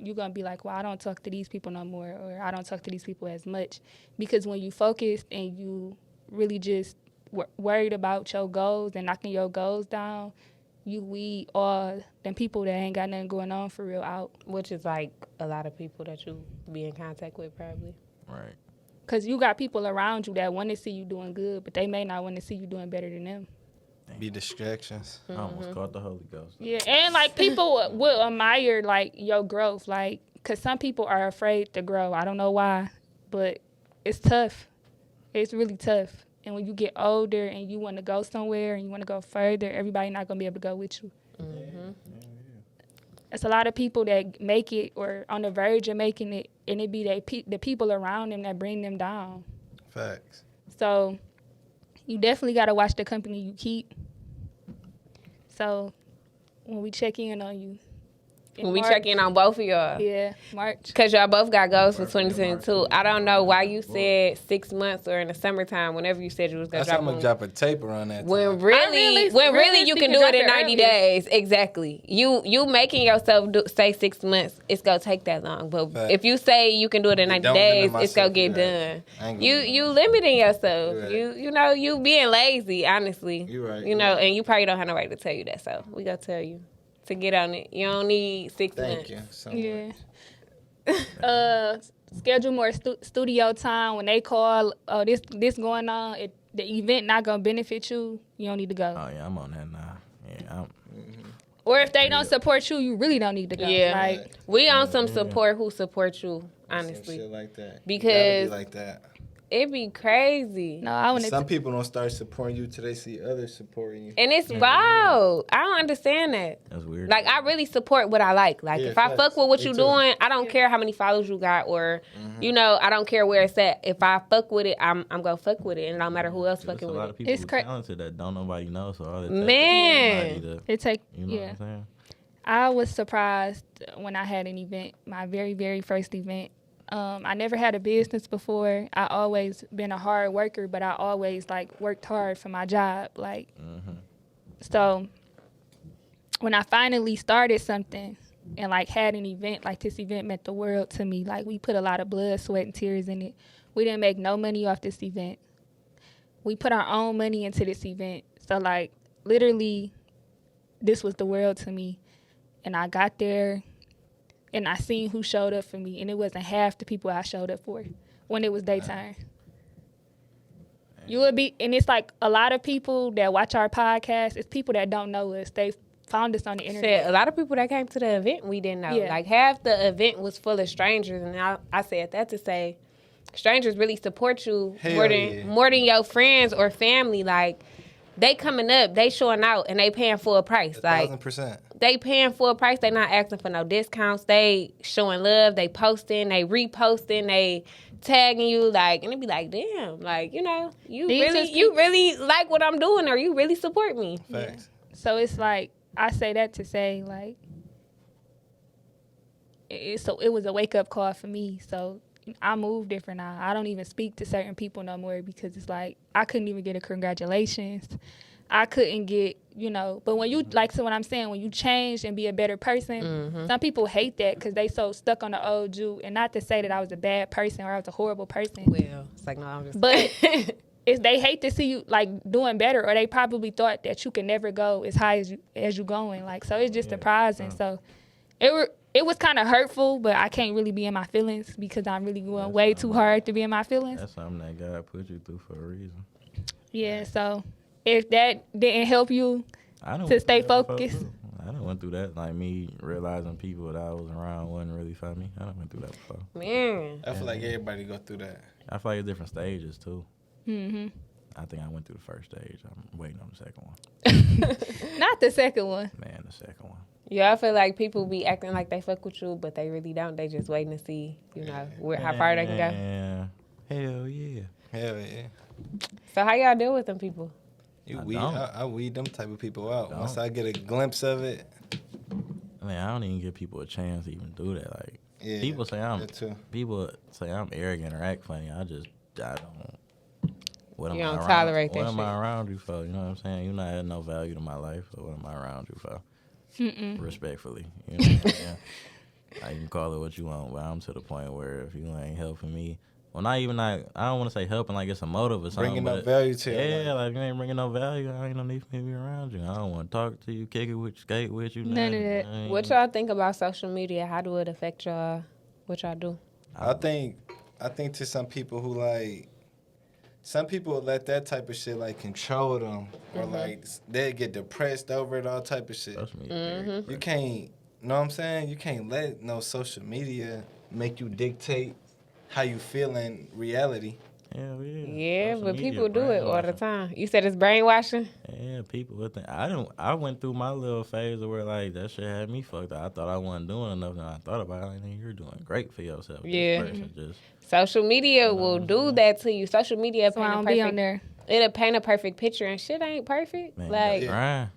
You're going to be like, well, I don't talk to these people no more, or I don't talk to these people as much. Because when you focused and you really just worried about your goals and knocking your goals down, you weed all them people that ain't got nothing going on for real out. Which is like a lot of people that you be in contact with probably. Right. Because you got people around you that want to see you doing good, but they may not want to see you doing better than them. Be distractions. I almost caught the Holy Ghost. Yeah, and like people will admire like your growth, like because some people are afraid to grow. I don't know why, but it's tough. It's really tough. And when you get older and you want to go somewhere and you want to go further, everybody not gonna be able to go with you. Mm-hmm. It's a lot of people that make it or on the verge of making it, and it be the people around them that bring them down. Facts. So you definitely got to watch the company you keep. So when we check in on you. When we check in on both of y'all. Yeah, March. Because y'all both got goals for 2022. I don't know why you said 6 months or in the summertime, whenever you said you was going to drop I'm going to drop a tape around that time. When really you can do it in 90 days. Exactly. You making yourself say 6 months, it's going to take that long. But if you say you can do it in 90 days, it's going to get done. You limiting yourself. Right. You being lazy, honestly. You're right. And you probably don't have no right to tell you that. So we going to tell you to get on it. You don't need 6 months. Thank you so much. Schedule more studio time. When they call, this going on, the event not going to benefit you, you don't need to go. Oh, yeah, I'm on that now. Yeah, Or if they don't support you, you really don't need to go. Yeah. Like, we on some support who support you, honestly. Some shit like that. Because be like that. It be crazy. No, I want Some people don't start supporting you till they see others supporting you. And it's wild. I don't understand that. That's weird. Like, I really support what I like. Like, if I fuck with what you doing, I don't care how many followers you got or, I don't care where it's at. If I fuck with it, I'm going to fuck with it. And no matter who else fucking with it. There's a lot of people who talented that don't nobody know. So all it take, you know what I'm saying? I was surprised when I had an event, my very, very first event. I never had a business before. I always been a hard worker, but I always worked hard for my job. So when I finally started something and had an event, this event meant the world to me. We put a lot of blood, sweat, and tears in it. We didn't make no money off this event. We put our own money into this event. So literally, this was the world to me. And I got there. And I seen who showed up for me, and it wasn't half the people I showed up for when it was daytime. You would be, and it's a lot of people that watch our podcast. It's people that don't know us. They found us on the internet. A lot of people that came to the event we didn't know. Yeah. Half the event was full of strangers, and I said that to say, strangers really support you more than your friends or family. They coming up, they showing out, and they paying full price. 1,000%. They paying full price. They not asking for no discounts. They showing love. They posting. They reposting. They tagging you. And it be damn. You really like what I'm doing, or you really support me. Facts. Yeah. So it's I say that to say it was a wake up call for me. So I move different now. I don't even speak to certain people no more because it's I couldn't even get a congratulations. I couldn't get, but when you, so what I'm saying, when you change and be a better person, some people hate that because they so stuck on the old you. And not to say that I was a bad person or I was a horrible person. Well, it's no, I'm just... But they hate to see you, doing better, or they probably thought that you could never go as high as you going. So it's just surprising. So it was kind of hurtful, but I can't really be in my feelings because I'm really going way too hard to be in my feelings. That's something that God put you through for a reason. Yeah, so if that didn't help you to stay focused. I done went through that, me realizing people that I was around wasn't really for me. I done went through that before. Man. I feel like everybody go through that. I feel like it's different stages, too. Mm-hmm. I think I went through the first stage. I'm waiting on the second one. Not the second one. Man, the second one. Yeah, I feel like people be acting like they fuck with you, but they really don't. They just waiting to see, how far they can go. Yeah. Hell yeah. Hell yeah. So how y'all deal with them people? I weed them type of people out. Once I get a glimpse of it. I don't even give people a chance to even do that. People say I'm arrogant or act funny. I don't. What am You I don't around? tolerate What that am shit. I around you for? You know what I'm saying? You're not adding no value to my life. So what am I around you for? Respectfully, you know what I'm saying? Like, you can call it what you want, but I'm to the point where if you ain't helping me, well, not even I don't want to say helping like it's a motive or something. Bringing but no value to your life. yeah, like if you ain't bringing no value, I ain't no need for me to be around you. I don't want to talk to you, kick it with you, skate with you. None of that. What y'all think about social media? How do it affect y'all? What y'all do? I think to some people who like, some people let that type of shit like control them, or like they get depressed over it, all type of shit. Social media, You can't, know what I'm saying? You can't let no social media make you dictate how you feel in reality. Hell yeah. Yeah, Social but media people do it all the brainwashing. time. You said it's brainwashing? Yeah, people would think. I went through my little phase where like that shit had me fucked up. I thought I wasn't doing enough, and I thought about it. Like, nigga, you're doing great for yourself. Yeah. This person just Social media will do that to you. Social media So I paint a don't be on perfect. there. It'll paint a perfect picture, and shit ain't perfect. man, Like trying.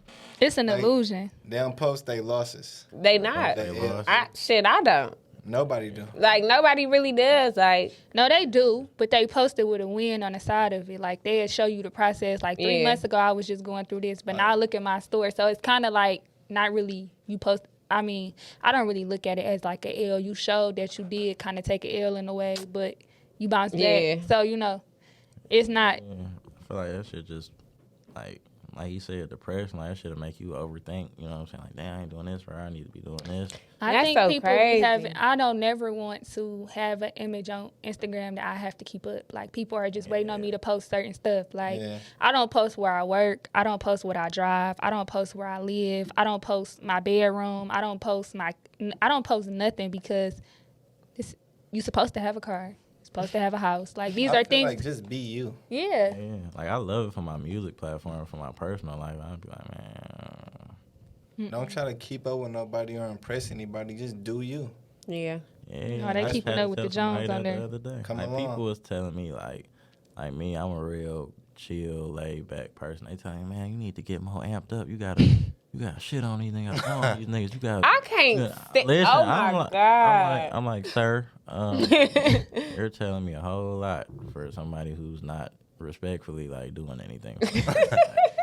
It's an Like- illusion. They don't post their losses. they not. They Yeah. lost. I don't. Nobody do. Like nobody really does. Like No, they do, but they post it with a win on the side of it. Like they'll show you the process. Like 3 Yeah. months ago, I was just going through this, but now I look at my story. So it's kind of like not really you post. I mean, I don't really look at it as like a L. You showed that you did kind of take an L in a way, but you bounced Yeah. back. So it's not. Yeah, I feel like that shit just like you said, depression. Like that shit'll make you overthink. You know what I'm saying? Like, damn, I ain't doing this right. I need to be doing this. I That's think so people crazy. be having. I don't never want to have an image on Instagram that I have to keep up. Like people are just waiting on me to post certain stuff. Like Yeah. I don't post where I work. I don't post what I drive. I don't post where I live. I don't post my bedroom. I don't post nothing because you're supposed to have a car. You're supposed to have a house. Like these I are feel things. like just be you. Yeah. Yeah, like I love it for my music platform, for my personal life. I'd be like, man, Don't try to keep up with nobody or impress anybody. Just do you. yeah. yeah. No, they I just keeping had to up with the tell somebody Jones on that there. The other day. Come like along. people was telling me like me, I'm a real chill, laid back person. They telling me, man, you need to get more amped up. You gotta shit on these niggas. On these niggas. You gotta. I can't. Listen, Oh my god. I'm like, sir, you're telling me a whole lot for somebody who's not respectfully like doing anything.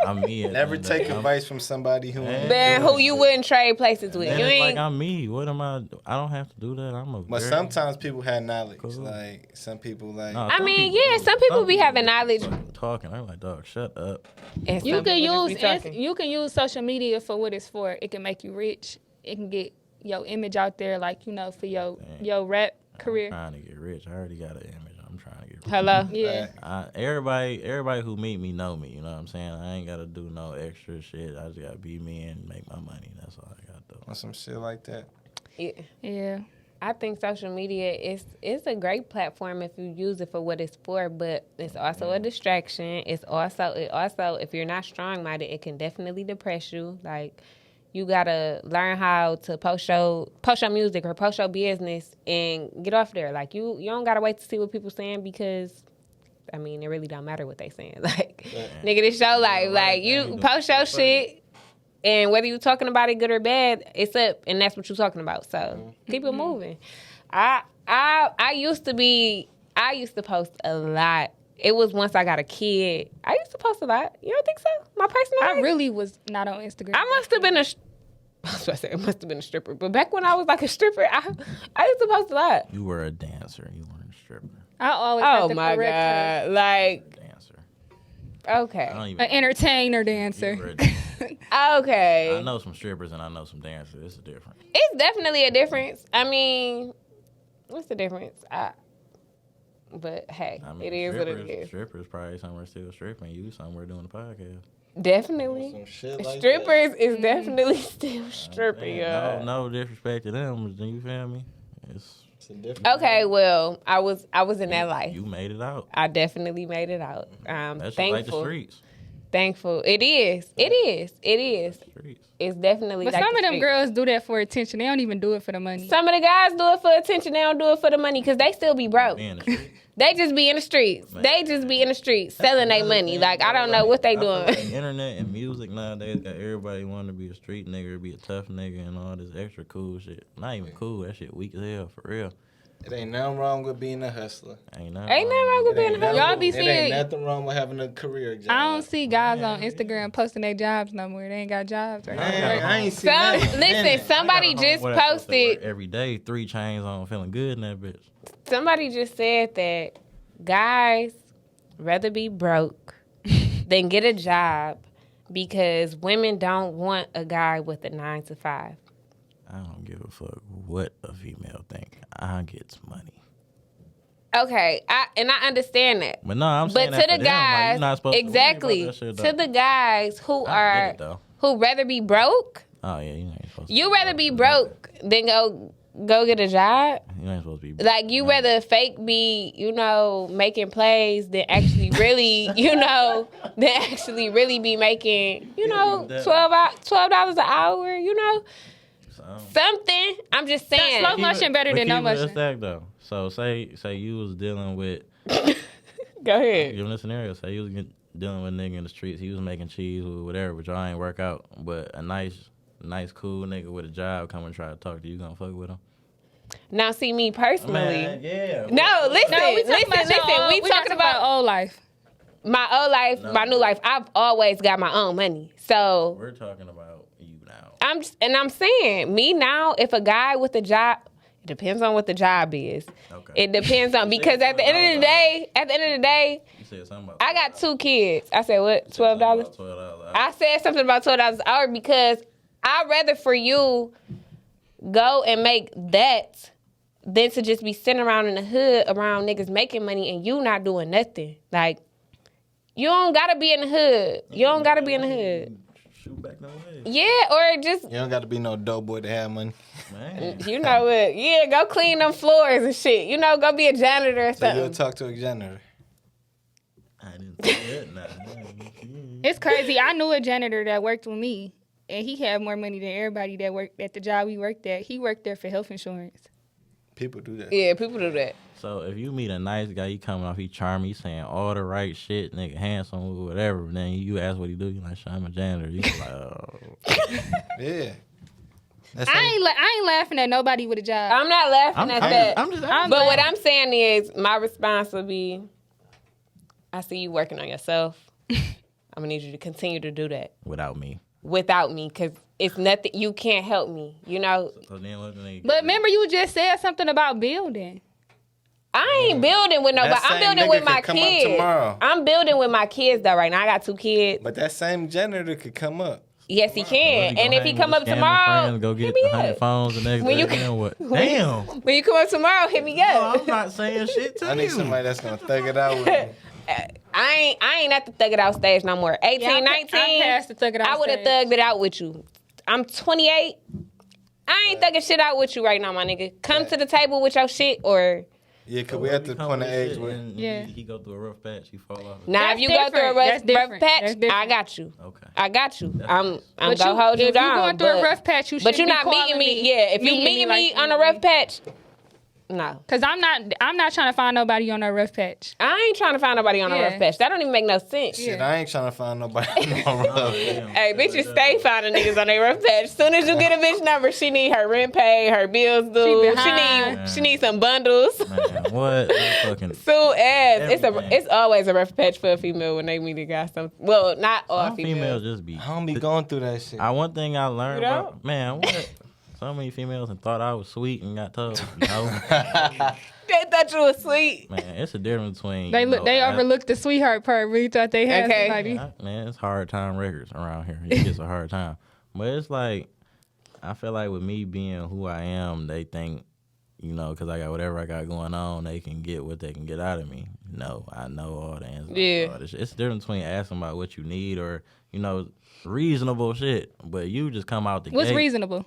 I'm me. at Never the end take of the- advice from somebody who ain't Man, doing who you shit. wouldn't trade places with? And You it's ain't. like I'm me. What am I? I don't have to do that. I'm a. But very- sometimes people have knowledge. Cool. Like some people like. No, I some mean, people yeah, do. some people be having just knowledge. fucking talking. I'm like, dog, shut up. And You some can people use just be talking. you can use social media for what it's for. It can make you rich. It can get your image out there, like for your rap career. I'm trying to get rich. I already got an image. I'm trying to get rich. Hello. Yeah. Everybody who meet me know me. You know what I'm saying? I ain't gotta do no extra shit. I just gotta be me and make my money. That's all I gotta do. On some shit like that. Yeah. Yeah. I think social media is a great platform if you use it for what it's for, but it's also a distraction. It also if you're not strong minded, it can definitely depress you. Like you gotta learn how to post your music or post your business and get off there. Like you don't gotta wait to see what people saying because I mean it really don't matter what they saying. Like nigga, this your life. Like you post your shit. And whether you're talking about it good or bad, it's up, and that's what you're talking about. So keep it moving. I used to post a lot. It was once I got a kid. I used to post a lot. You don't think so? My personal I life? really was not on Instagram. I must have been I was about to say I must have been a stripper. But back when I was like a stripper, I used to post a lot. You were a dancer. You weren't a stripper. I always have Oh to my correct her. God. Like, Dancer. okay. I don't even. An entertainer You dancer. were a dancer. Okay. I know some strippers and I know some dancers. It's different. It's definitely a difference. I mean, what's the difference? But hey, I mean, it is what it is. Strippers probably somewhere still stripping. You somewhere doing the podcast. Definitely. Some shit like Strippers is definitely still stripping, Yeah, y'all. no disrespect to them. Do you feel me? It's that. It's a different. Okay, well, I was in that life. You made it out. I definitely made it out. That's just like the Thankful. streets. Thankful. It is. Streets. It's definitely But like some the of them street. girls do that for attention. They don't even do it for the money. Some of the guys do it for attention. They don't do it for the money because they still be broke. Be in the streets. They just be in the streets. Man. They just be in the streets selling their money. Like, I don't know what they I feel doing. like internet and music nowadays got everybody wanting to be a street nigga, be a tough nigga, and all this extra cool shit. Not even cool. That shit weak as hell, for real. It ain't nothing wrong with being a hustler. Ain't nothing wrong with being a hustler. Y'all be It ain't seeing. nothing wrong with having a career job. I don't see guys on Instagram posting their jobs no more. They ain't got jobs. Right? Man, I ain't seen that. Listen, somebody just posted every day, 3 chains on, feeling good in that bitch. Somebody just said that guys rather be broke than get a job because women don't want a guy with a 9 to 5. I don't give a fuck what a female think. I get money. Okay, I understand that. But no, I'm saying that to the guys, you're not supposed exactly. to To the guys who who rather be broke. Oh yeah, you ain't supposed to. You rather be broke than go get a job. You ain't supposed to be broke. Like you rather fake be, making plays than actually really, than actually really be making, $12 an hour, something. I'm just saying. Slow motion better than no motion. Though. So say you was dealing with. Go ahead. Give him a scenario. Say you was dealing with a nigga in the streets. He was making cheese or whatever, but y'all ain't work out. But a nice, cool nigga with a job come and try to talk to you. Gonna fuck with him? Now, see me personally. Man, yeah. No, listen. We talking about old life. My old life, my new life. I've always got my own money. So we're talking about you now. I'm saying me now. If a guy with a job, it depends on what the job is. Okay. It depends on because at the end of the day, you said something about I got 2 kids. I said what? $12. I said something about $12 an hour because I'd rather for you go and make that than to just be sitting around in the hood around niggas making money and you not doing nothing. Like, you don't gotta be in the hood. You don't gotta be in the hood. Shoot back no way. Yeah, or just... You don't gotta be no dope boy to have money. Man. You know what? Yeah, go clean them floors and shit. Go be a janitor or So something. you'll talk to a janitor. I didn't say that. Nah. It's crazy. I knew a janitor that worked with me, and he had more money than everybody that worked at the job we worked at. He worked there for health insurance. People do that. Yeah, people do that. So if you meet a nice guy, he coming off, he charming, he saying all the right shit, nigga, handsome, whatever. And then you ask what he do, you like, I'm a janitor. You like, oh. Yeah. I ain't laughing at nobody with a job. I'm not laughing at that. But what I'm saying is, my response would be, I see you working on yourself. I'm going to need you to continue to do that. Without me, because it's nothing, you can't help me, So then what the nigga But remember, you just said something about building. I ain't building with nobody. I'm building with my kids. I'm building with my kids, though, right now. I got 2 kids. But that same janitor could come up. Yes, he can. Well, and if he come up tomorrow, go get hit me 100 up. phones the next When day. you- Then what? Damn. When you come up tomorrow, hit me up. I'm not saying shit to I need you. somebody that's gonna thug it out with me. I ain't at the thug it out stage no more. 18, Yeah, 19, I'm past the thug it out I would have stage. thugged it out with you. I'm 28. I ain't thugging shit out with you right now, my nigga. Come to the table with your shit or... Yeah, cause we at the point of age where he go through a rough patch, he fall off. Now, That's if you go through a rough different. patch, That's different. I got you. Okay. I got you. I'm But gonna hold you if down. you going through a rough patch, you should But you're be not meeting calling me. Yeah, if you meeting me like on a rough patch, no. Cause I'm not trying to find nobody on a rough patch. I ain't trying to find nobody on a Yeah. rough patch. That don't even make no sense. shit, I ain't trying to find nobody on rough. Hey, bitches stay finding niggas on their rough patch. Soon as you get a bitch number, she need her rent paid, her bills due. behind. She need some bundles. Man, what? Fucking Soon as Everything. it's always a rough patch for a female when they meet a guy. Well, not all some females. females just be. I don't be going through that shit. One thing I learned You don't? about, man, what? So many females and thought I was sweet and got told, no. They thought you was sweet. Man, it's a difference between. They overlooked the sweetheart part. Really thought they had Okay. somebody. Man, it's hard time records around here. It gets a hard time. But it's like, I feel like with me being who I am, they think, because I got whatever I got going on, they can get what they can get out of me. No, I know all the answers. Yeah. All this shit. It's the difference between asking about what you need or, reasonable shit. But you just come out the What's gate. reasonable?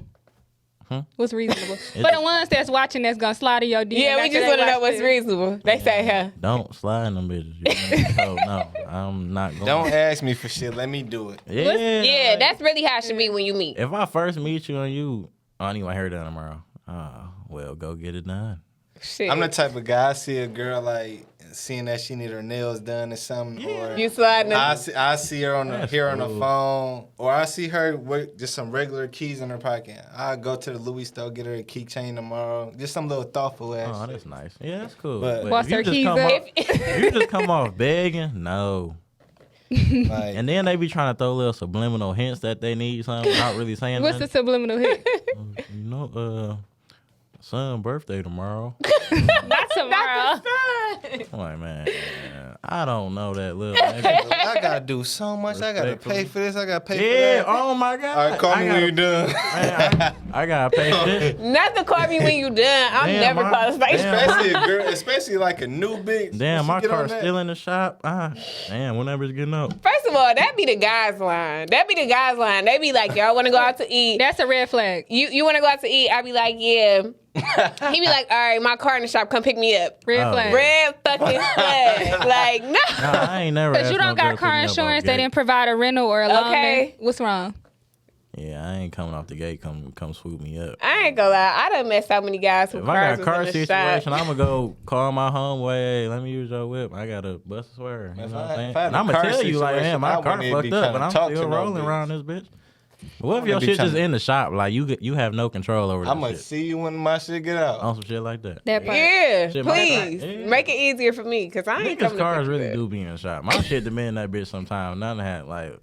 Huh? What's reasonable? For the ones that's watching that's gonna slide in your DM. Yeah, we after just they want to know watch what's this. reasonable. They say, huh? Don't slide in them bitches. No, I'm not going. Don't ask me for shit. Let me do it. Yeah. Yeah, that's really how it should be when you meet. If I first meet you and you, I need my hair done tomorrow. Well, go get it done. Shit. I'm the type of guy, I see a girl like seeing that she need her nails done or something, or You sliding them. I see her on the Cool. phone, or I see her with just some regular keys in her pocket. I go to the Louis store, get her a keychain tomorrow, just some little thoughtful ass. Oh, shit. that's nice. Yeah, that's cool. But- Boss if you her just keys come up. off, if you just come off begging, no. Like, And then they be trying to throw little subliminal hints that they need something without really saying What's the nothing. subliminal hit? You know, son birthday tomorrow. Not tomorrow. I'm like, man, I don't know that little. I gotta do so much. I gotta pay for this. I gotta pay for Yeah, that. oh my God. All right, call me when you're done. Man, I gotta pay for this. Nothing call me when you done. I'm Damn, never calling space. Especially a girl, especially like a new bitch. Damn, my Once you get on car's that- still in the shop. Damn, whenever it's getting up. First of all, that be the guys' line. They be like, y'all want to go out to eat? That's a red flag. You want to go out to eat? I be like, yeah. He be like, all right, my car in the shop. Come pick me up. Red Oh. flag. Red fucking flag. Like, no. Nah, I ain't never. Because asked you no don't girl got to car pick me up off insurance, the they gate. didn't provide a rental or a loan. Okay. What's wrong? Yeah, I ain't coming off the gate. Come swoop me up. I ain't gonna lie. I done met so many guys who If I cars got a was car in the situation, shop. I'm gonna go call my homeboy. Hey, let me use your whip. I got a bust a swear. You know If what I- I'm saying? if I had And a I'm gonna car tell you like, situation, man, my I car wouldn't even fucked be up, trying but to I'm talk to still no rolling bitch. around this bitch. What if wouldn't your be shit trying just to- in the shop? Like you have no control over I'm that gonna shit. see you when my shit get out. On some shit like that. That part. Yeah, Shit, my please. car- yeah. Make it easier for me, because I ain't Niggas' coming to cars pick you really up. do be in the shop. My shit done been in that bitch sometime. None had like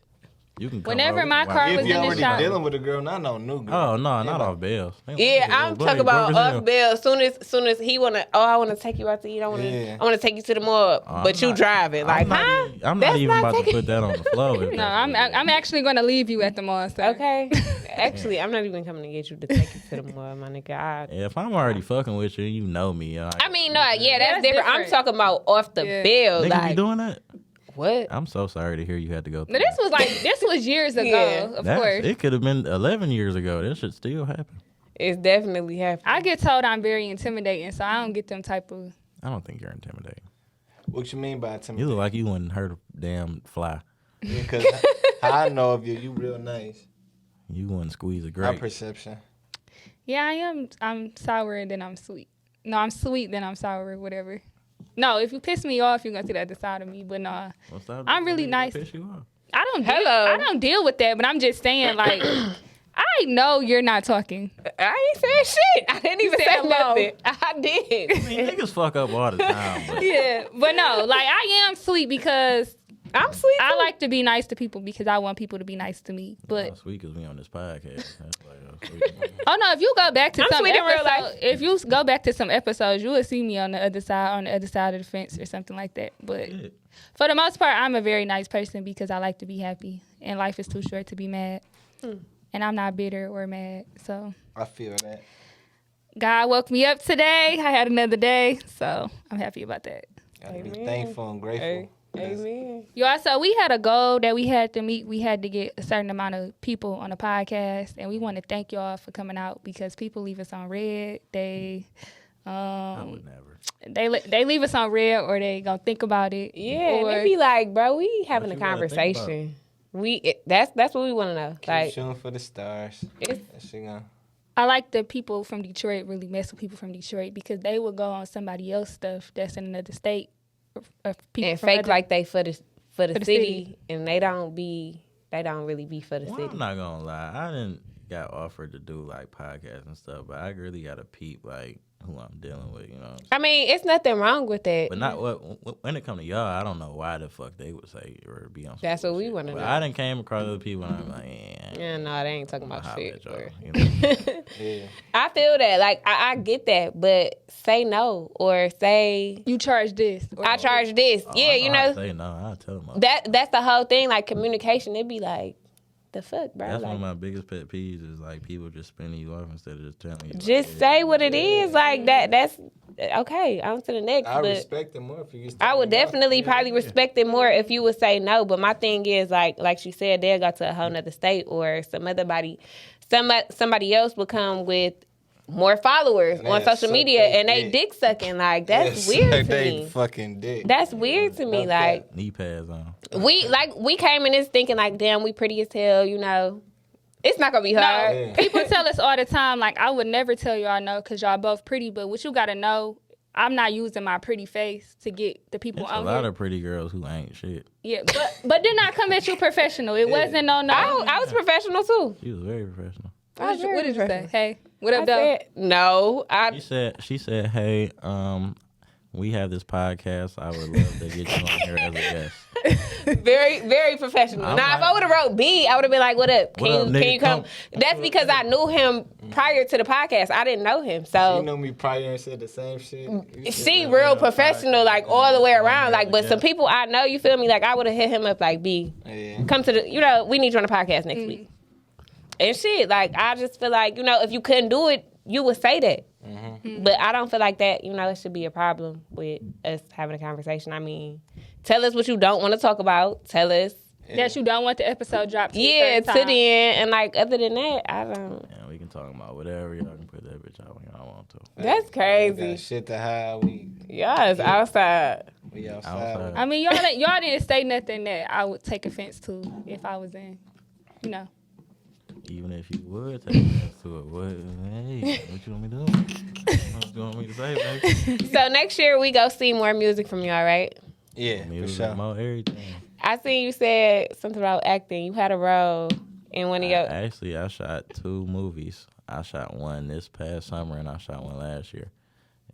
you can. Come Whenever over, my like, car If was you in the already shop. dealing with a girl, not no new girl. Oh no, Yeah, not like- off bails. Yeah, I'm talking about off bail. Soon as he wanna, I wanna take you out to eat. I Yeah. wanna take you to the mall, I'm but you not- driving. Like, I'm not, huh? I'm That's not even not about to taking- put that on the floor. No, I'm actually going to leave you at the mall. Sir. Okay. Actually, I'm not even coming to get you to take you to the mall, my nigga. Yeah, if I'm already fucking with you, you know me. I mean, no, yeah, that's that's different. I'm different. talking about off the Yeah. bill. niggas be Like, doing that. what? I'm so sorry to hear you had to go through. But this was years ago, Yeah. of course. It could have been 11 years ago. That should still happen. It's definitely happening. I get told I'm very intimidating, so I don't get them type of. I don't think you're intimidating. What you mean by You intimidating? look like you wouldn't hurt a damn fly. Because I know of you. You real nice. You wouldn't squeeze a My grape. perception. Yeah, I am. I'm sour and then I'm sweet. No, I'm sweet then I'm sour, whatever. No, if you piss me off, you're gonna see the other side of me. But no, What's that? I'm really nice. Piss you off. I don't deal with that. But I'm just saying, like, I know you're not talking. I ain't saying shit. I didn't even said say hello. nothing. I did. I mean, niggas fuck up all the time. But Yeah, but no, like I am sweet because I'm sweet. I too. like to be nice to people because I want people to be nice to me. But how sweet because we on this podcast. That's like, sweet. oh no, if you go back to I'm some sweet in real episode, life. if you go back to some episodes, you will see me on the other side of the fence or something like that. But Shit. for the most part, I'm a very nice person because I like to be happy, and life is too short to be mad. And I'm not bitter or mad. So I feel that. God woke me up today. I had another day, so I'm happy about that. Gotta be Amen. thankful and grateful. Amen. You also, we had a goal that we had to meet. We had to get a certain amount of people on the podcast, and we want to thank y'all for coming out because people leave us on red. They, I would never. they leave us on red, or they gonna think about it. Yeah, or, they be like, bro, we having a What you gotta think about? conversation. That's what we want to know. Keep Like, shooting for the stars. It's- That shit gonna. I like the people from Detroit really mess with people from Detroit because they will go on somebody else's stuff that's in another state, or people and from fake other- like they for the the city, city. and they don't really be for the Well, city. I'm not gonna lie. I didn't got offered to do like podcasts and stuff, but I really gotta peep like who I'm dealing with. You know. I mean, it's nothing wrong with that. But not when it come to y'all, I don't know why the fuck they would say or be on. some That's what we bullshit. wanna But know. I done came across other people and I'm like, Yeah, no, they ain't talking I'ma about holler shit. at y'all, or- you know? Yeah. I feel that. Like, I get that, but say no or say You charge this. Or, I charge this. Oh, yeah, I you how to know say no. I tell them. that's the whole thing. Like communication, it'd be like, the fuck, bro. That's Like, one of my biggest pet peeves is like people just spinning you off instead of just telling you. just say what it is. Like that. That's okay. On to the next. I but respect it more if you just. I would definitely probably respect it more if you would say no. But my thing is like she said, they'll go to a whole nother state or somebody else will come with more followers And on they'll social suck media they and they dick. dick sucking. Like that's weird to They me. fucking dick. That's weird to me. Okay. Like knee pads on. we came in this thinking like, damn, we pretty as hell. You know, it's not gonna be hard. No, people tell us all the time, like, I would never tell y'all no because y'all both pretty, but what you got to know I'm not using my pretty face to get the people There's a out lot here. of pretty girls who ain't shit. Yeah, but then I come at you professional. It wasn't no. I was professional too. She was very professional. What did you say? Hey, what up, I though? said, no, She said, hey, we have this podcast. I would love to get you on here as a guest. very, very professional. I'm Now, like- if I would have wrote B, I would have been like, "What up? What up, Can nigga? you come?" Come. That's because I knew him prior to the podcast. I didn't know him, You so know me prior and said the same shit. You said she that real on the professional, podcast. like all the way around. Like, but Yeah. some people I know, you feel me? Like, I would have hit him up, like, B, Yeah. come to the, we need you on the podcast next week. And shit, like, I just feel like, if you couldn't do it, you would say that. But I don't feel like that, it should be a problem with us having a conversation. I mean, tell us what you don't want to talk about. Tell us. That you don't want the episode dropped. Yeah, to to the end. And, like, other than that, I don't. Yeah, we can talk about whatever. Y'all can put that bitch out when y'all want to. That's We crazy. got shit to hide. Yes, outside. We outside. Outside. I mean, y'all didn't say nothing that I would take offense to if I was in, Even if you would take offense to it, what you want me to do? What you want me to say, baby? So next year we go see more music from y'all, right? Yeah, for Music, sure. more everything. I seen you said something about acting. You had a role in one of your. Actually, I shot 2 movies. I shot one this past summer and I shot one last year.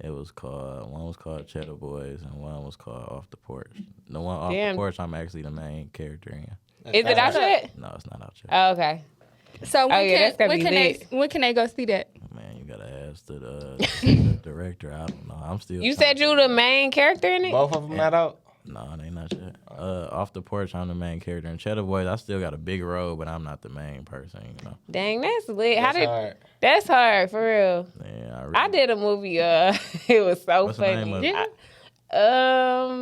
One was called Cheddar Boys and one was called Off the Porch. The one Off Damn. the Porch, I'm actually the main character in. Is it out yet? No, it's not out yet. Oh, okay. So when, yeah, that's gotta be when can they go see that? Man, you gotta ask the director. I don't know. I'm still. You trying said to you figure the main character in it? Both of them not out. No, they not yet. Off the Porch, I'm the main character. In Cheddar Boys, I still got a big role, but I'm not the main person, Dang, that's lit. That's hard. That's hard for real. Yeah, I did a movie. It was so What's the funny. name of it?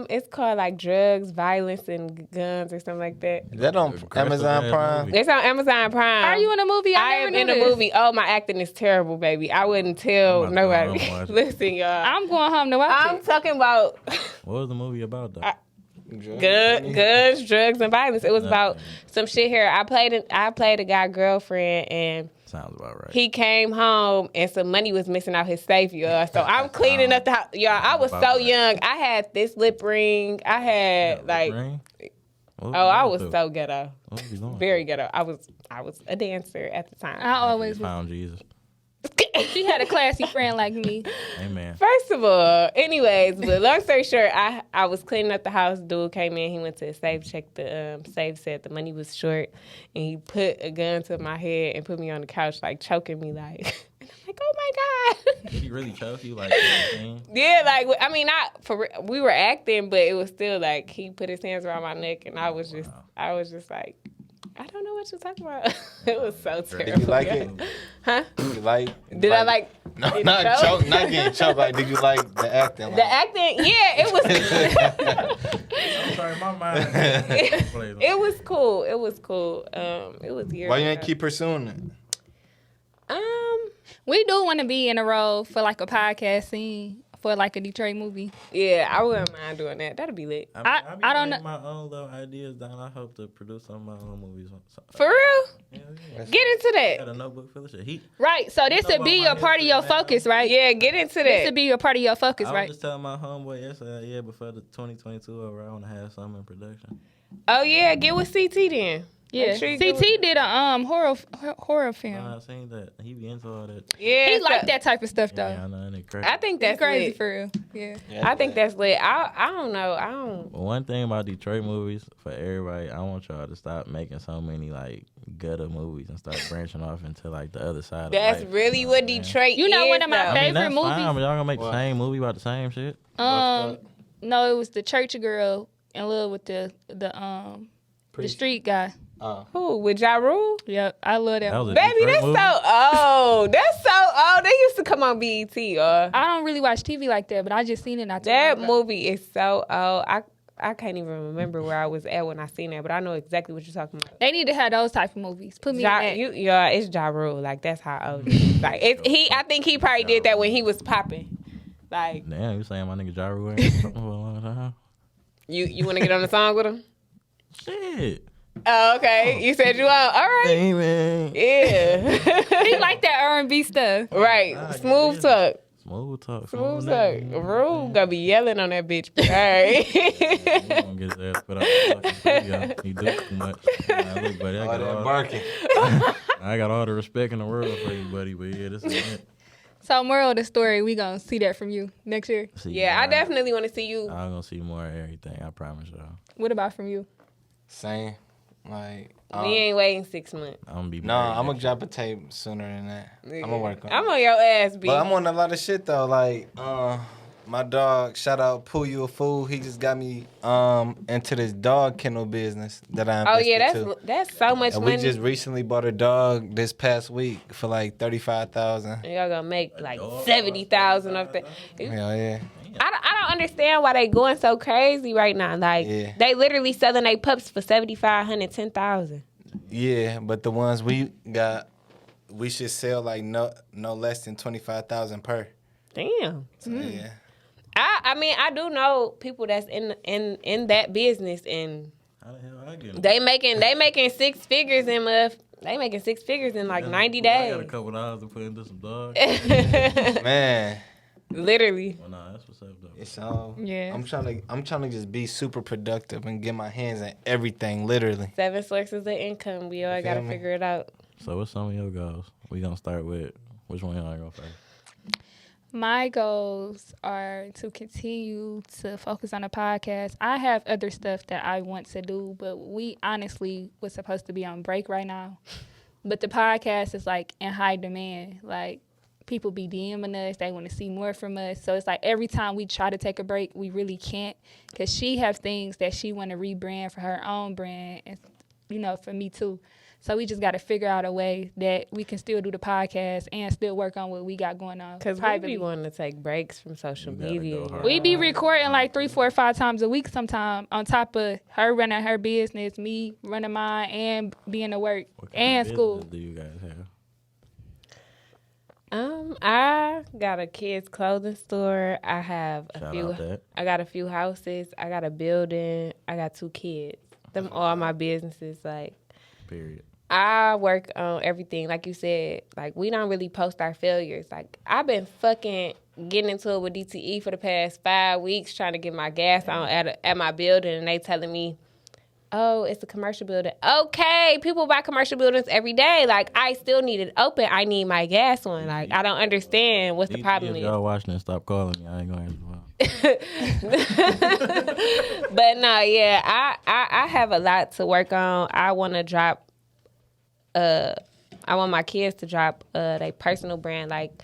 It's called like Drugs, Violence, and Guns or something like that. Is that on Aggressive Amazon ass Prime? movie. It's on Amazon Prime. Are you in a movie? I never am knew in a this. movie. Oh, my acting is terrible, baby. I wouldn't tell I'm about to go home nobody. and watch it. Listen, y'all. I'm going home to watch I'm it. talking about What was the movie about, though? guns, drugs, and violence. It was about some shit here. I played a guy girlfriend, and Sounds about right. he came home and some money was missing out his safe, y'all. So I'm cleaning up the house. Y'all, I was so young. I had this lip ring. I had like, Ring? I was so ghetto. What was you doing? Very ghetto. I was a dancer at the time. I always found Jesus. She had a classy friend like me. Amen. First of all, anyways, but long story short, I was cleaning up the house. Dude came in. He went to the safe, checked the safe, said the money was short, and he put a gun to my head and put me on the couch, like choking me, like. And I'm like, oh my god. Did he really choke you like that? Yeah, like I mean, we were acting, but it was still like he put his hands around my neck, and I was just like, I don't know what you're talking about. It was so terrible. Did you like it? Huh? Did you like? Did I like? No, getting not choked? choke, not getting choked. Like, did you like the acting? Like, The acting, yeah, it was. I'm sorry, my mind. It was cool. It was cool. It was years why you ago. ain't keep pursuing it? We do want to be in a role for like a podcast scene for like a Detroit movie. Yeah, I wouldn't mind doing that. That'd be lit. I don't know. My own little ideas down. I hope to produce some of my own movies. For real? Yeah, yeah. Get into Got that. a notebook full of shit. Right. So this would be a part of your focus, right? Yeah, get into This that. would be a part of your focus, I right? was just telling my homeboy yesterday, yeah, before the 2022 over, I want to have something in production. Oh yeah, get with CT then. Yeah. Make sure you go CT did a horror film. I seen that. He be into all that. Yeah, He so- like that type of stuff though. Yeah, I know, and it crazy. I think That's that's crazy lit. for real. Yeah. I think that's lit. I don't know. I don't. But one thing about Detroit movies, for everybody, I want y'all to stop making so many like gutter movies and start branching off into like the other side. That's of life, really you know what I'm saying? Detroit You know is, one of my though. I mean, favorite that's movies? fine, but y'all gonna make What? the same movie about the same shit. No, it was the church girl in love with the street guy. Who with Ja Rule? Yep, I love that. That was a movie. Baby, Detroit that's movie? so old. That's so old. They used to come on BET. I don't really watch TV like that, but I just seen it not too long That ago. movie is so old. I can't even remember where I was at when I seen that, but I know exactly what you're talking about. They need to have those type of movies. Put me in that. It's Ja Rule. Like that's how old. It is. Like I think he probably did that when he was popping. Like Damn, you saying my nigga Ja Rule ain't something for a long time? you want to get on the song with him? Shit. Oh, okay. You said you want. All right. Amen. Yeah. He like that R&B stuff. Right. Nah, Smooth get talk. Smoove talk. Smoove's like, Rue gonna be yelling on that bitch. All right. He gonna get his ass put out the fucking studio. He do too much. Nah, look, buddy, All that barking. I got all the respect in the world for you, buddy. But yeah, this is it. So moral of the story, we gonna see that from you next year. See, Yeah, I definitely want to see you. I'm gonna see more of everything. I promise y'all. What about from you? Same. Like, We ain't waiting 6 months. I'm gonna be. no, I'm gonna drop a tape sooner than that. I'm gonna work on I'm it. on your ass, B. But I'm on a lot of shit though. Like, my dog, shout out Pooh, you a fool. He just got me into this dog kennel business that I Oh invested yeah, to. that's so much And money. we just recently bought a dog this past week for like $35,000. Y'all gonna make like 70,000 off that. Hell yeah. I don't understand why they going so crazy right now. Like they literally selling their pups for 7,500, 10,000. Yeah, but the ones we got, we should sell like no less than 25,000 per. Damn. So, yeah. I mean I do know people that's in that business and How the hell I get it? they making 6 figures in they making 6 figures in like 90 I got a days. couple dollars to put into some dogs. Man, Literally. Well, nah, that's what's up though. it's all. Yeah. I'm trying to just be super productive and get my hands in everything, literally. 7 sources of income. We all gotta feel me? figure it out. So what's some of your goals? We gonna start with which one y'all go first? My goals are to continue to focus on the podcast. I have other stuff that I want to do, but we honestly was supposed to be on break right now. But the podcast is like in high demand. Like people be DMing us, they want to see more from us. So it's like every time we try to take a break, we really can't, because she have things that she want to rebrand for her own brand, and for me too. So we just got to figure out a way that we can still do the podcast and still work on what we got going on. Because we be wanting to take breaks from social You gotta media. go hard. We be recording like 3, 4, 5 times a week sometime, on top of her running her business, me running mine, and being to work What kind and of school. business do you guys have? I got a kids clothing store. I have a Shout few. out that. I got a few houses. I got a building. I got 2 kids. Them all my businesses. Like Period. I work on everything. Like you said, like we don't really post our failures. Like I've been fucking getting into it with DTE for the past 5 weeks, trying to get my gas on at my building, and they telling me, oh, it's a commercial building. Okay, people buy commercial buildings every day. Like, I still need it open. I need my gas on. Like, I don't understand what's the problem If is. y'all watching and stop calling me, I ain't gonna answer the phone. But no, yeah, I have a lot to work on. I want to drop. I want my kids to drop their personal brand. Like,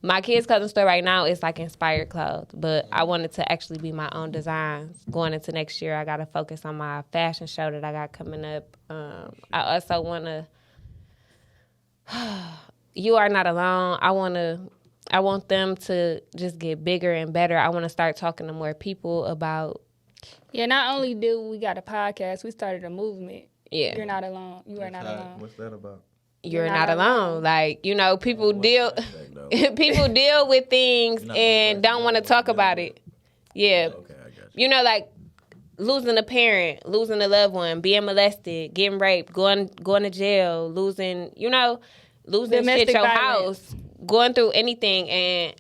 my kids' clothing store right now is like inspired clothes, but I wanted to actually be my own designs. Going into next year, I got to focus on my fashion show that I got coming up. I also want to. You Are Not Alone. I want them to just get bigger and better. I want to start talking to more people about. Yeah, not only do we got a podcast, we started a movement. Yeah. You're not alone. You are not alone. What's that about? You're not alone. Like, people deal people deal with things and don't want to talk about it. Yeah. Okay, I got you. Like losing a parent, losing a loved one, being molested, getting raped, going to jail, losing Domestic shit, your violence. house, going through anything, and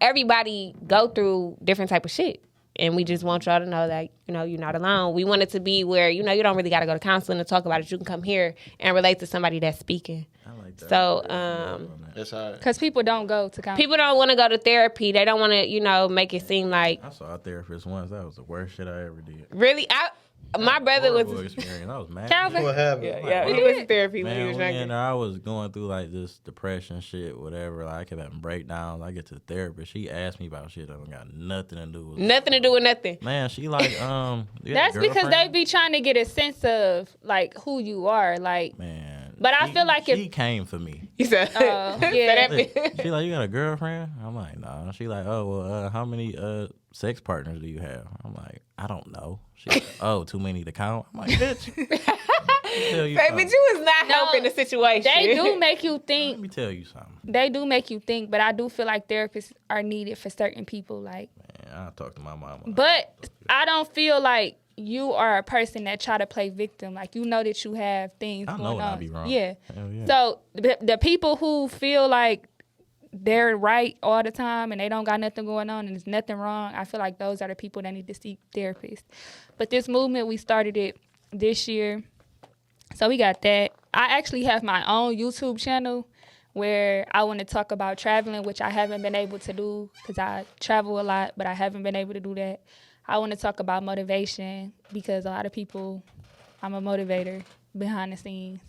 everybody go through different type of shit. And we just want y'all to know that, you're not alone. We want it to be where, you don't really got to go to counseling to talk about it. You can come here and relate to somebody that's speaking. I like that. So, That's hard. Because people don't go to counseling. people don't want to go to therapy. They don't want to, make it seem like, I saw a therapist once. That was the worst shit I ever did. really, my brother was, Horrible experience. I was mad. Calvin. What happened? yeah, he was in therapy when he Man, was we in younger. there, I was going through like this depression shit, whatever. Like I kept having breakdowns. I get to the therapist. She asked me about shit that don't got nothing to do with Nothing to do with nothing. Man, she like, you got a That's because they girlfriend? be trying to get a sense of, like, who you are. Like, Man. But I feel like she if- came for me. He said, yeah. She like, you got a girlfriend? I'm like, nah. She like, oh, well, how many sex partners do you have? I'm like, I don't know. She like, oh, too many to count? I'm like, bitch. Tell you Baby, something. you was not helping the situation. they do make you Let think. me tell you something. They do make you think, but I do feel like therapists are needed for certain people. Like, Man, I'll talk to my mama. but I don't feel like you are a person that try to play victim. Like, that you have things I going know when on. I be wrong. Yeah. Hell yeah. So the people who feel like they're right all the time and they don't got nothing going on and there's nothing wrong, I feel like those are the people that need to seek therapists. But this movement, we started it this year. So we got that. I actually have my own YouTube channel where I want to talk about traveling, which I haven't been able to do because I travel a lot, but I haven't been able to do that. I want to talk about motivation because a lot of people, I'm a motivator behind the scenes.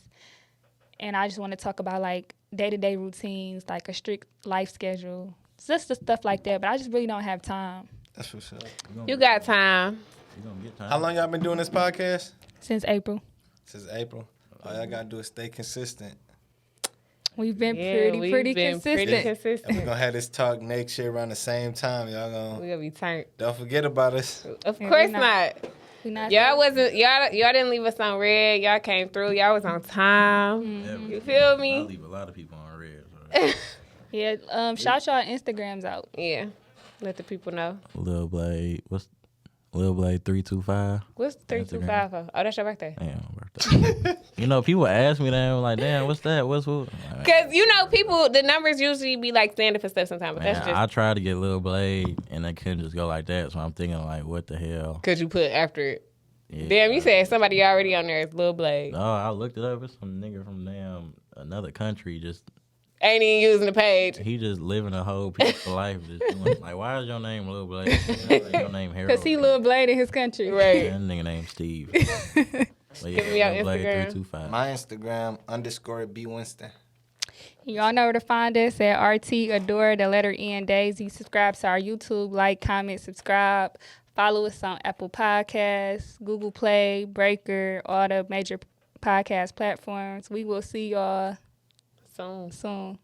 And I just want to talk about like day-to-day routines, like a strict life schedule, just the stuff like that. But I just really don't have time. That's what's up. You got time. You gonna get time. How long y'all been doing this podcast? Since April. Since April. All y'all gotta do is stay consistent. We've been we've pretty been consistent. Pretty And consistent. we're gonna have this talk next year around the same time. Y'all We gonna gonna be turned. don't forget about us. Of Yeah, course we not. We not Y'all didn't leave us on red. Y'all came through. Y'all was on time. Yeah, You feel I me? leave a lot of people on red. So. Yeah, shout y'all Instagrams out. Yeah. Let the people know. Lil Blade, what's Lil Blade 325? What's 325 for? Oh, that's your birthday. Damn, birthday. You know, people ask me that. I'm like, damn, what's that? What's what? Like, Because, you know, people, the numbers usually be like standing for stuff sometimes, but man, that's just I tried to get Lil Blade, and they couldn't just go like that. So I'm thinking, like, what the hell? because you put after it. Yeah. Damn, you said somebody already on there is Lil Blade. No, I looked it up. It's some nigga from damn another country. Just Ain't even using the page. he just living a whole peaceful life. Just doing, like, why is your name Lil Blade? Like, your name Harold. Because he Lil Blade in his country. Right. That nigga named Steve. But Give me your Lil Blade Instagram. 325. My Instagram _ Winston. Y'all know where to find us at RT Adore, the letter N Daisy. Subscribe to our YouTube, like, comment, subscribe. Follow us on Apple Podcasts, Google Play, Breaker, all the major podcast platforms. We will see y'all Soon. soon.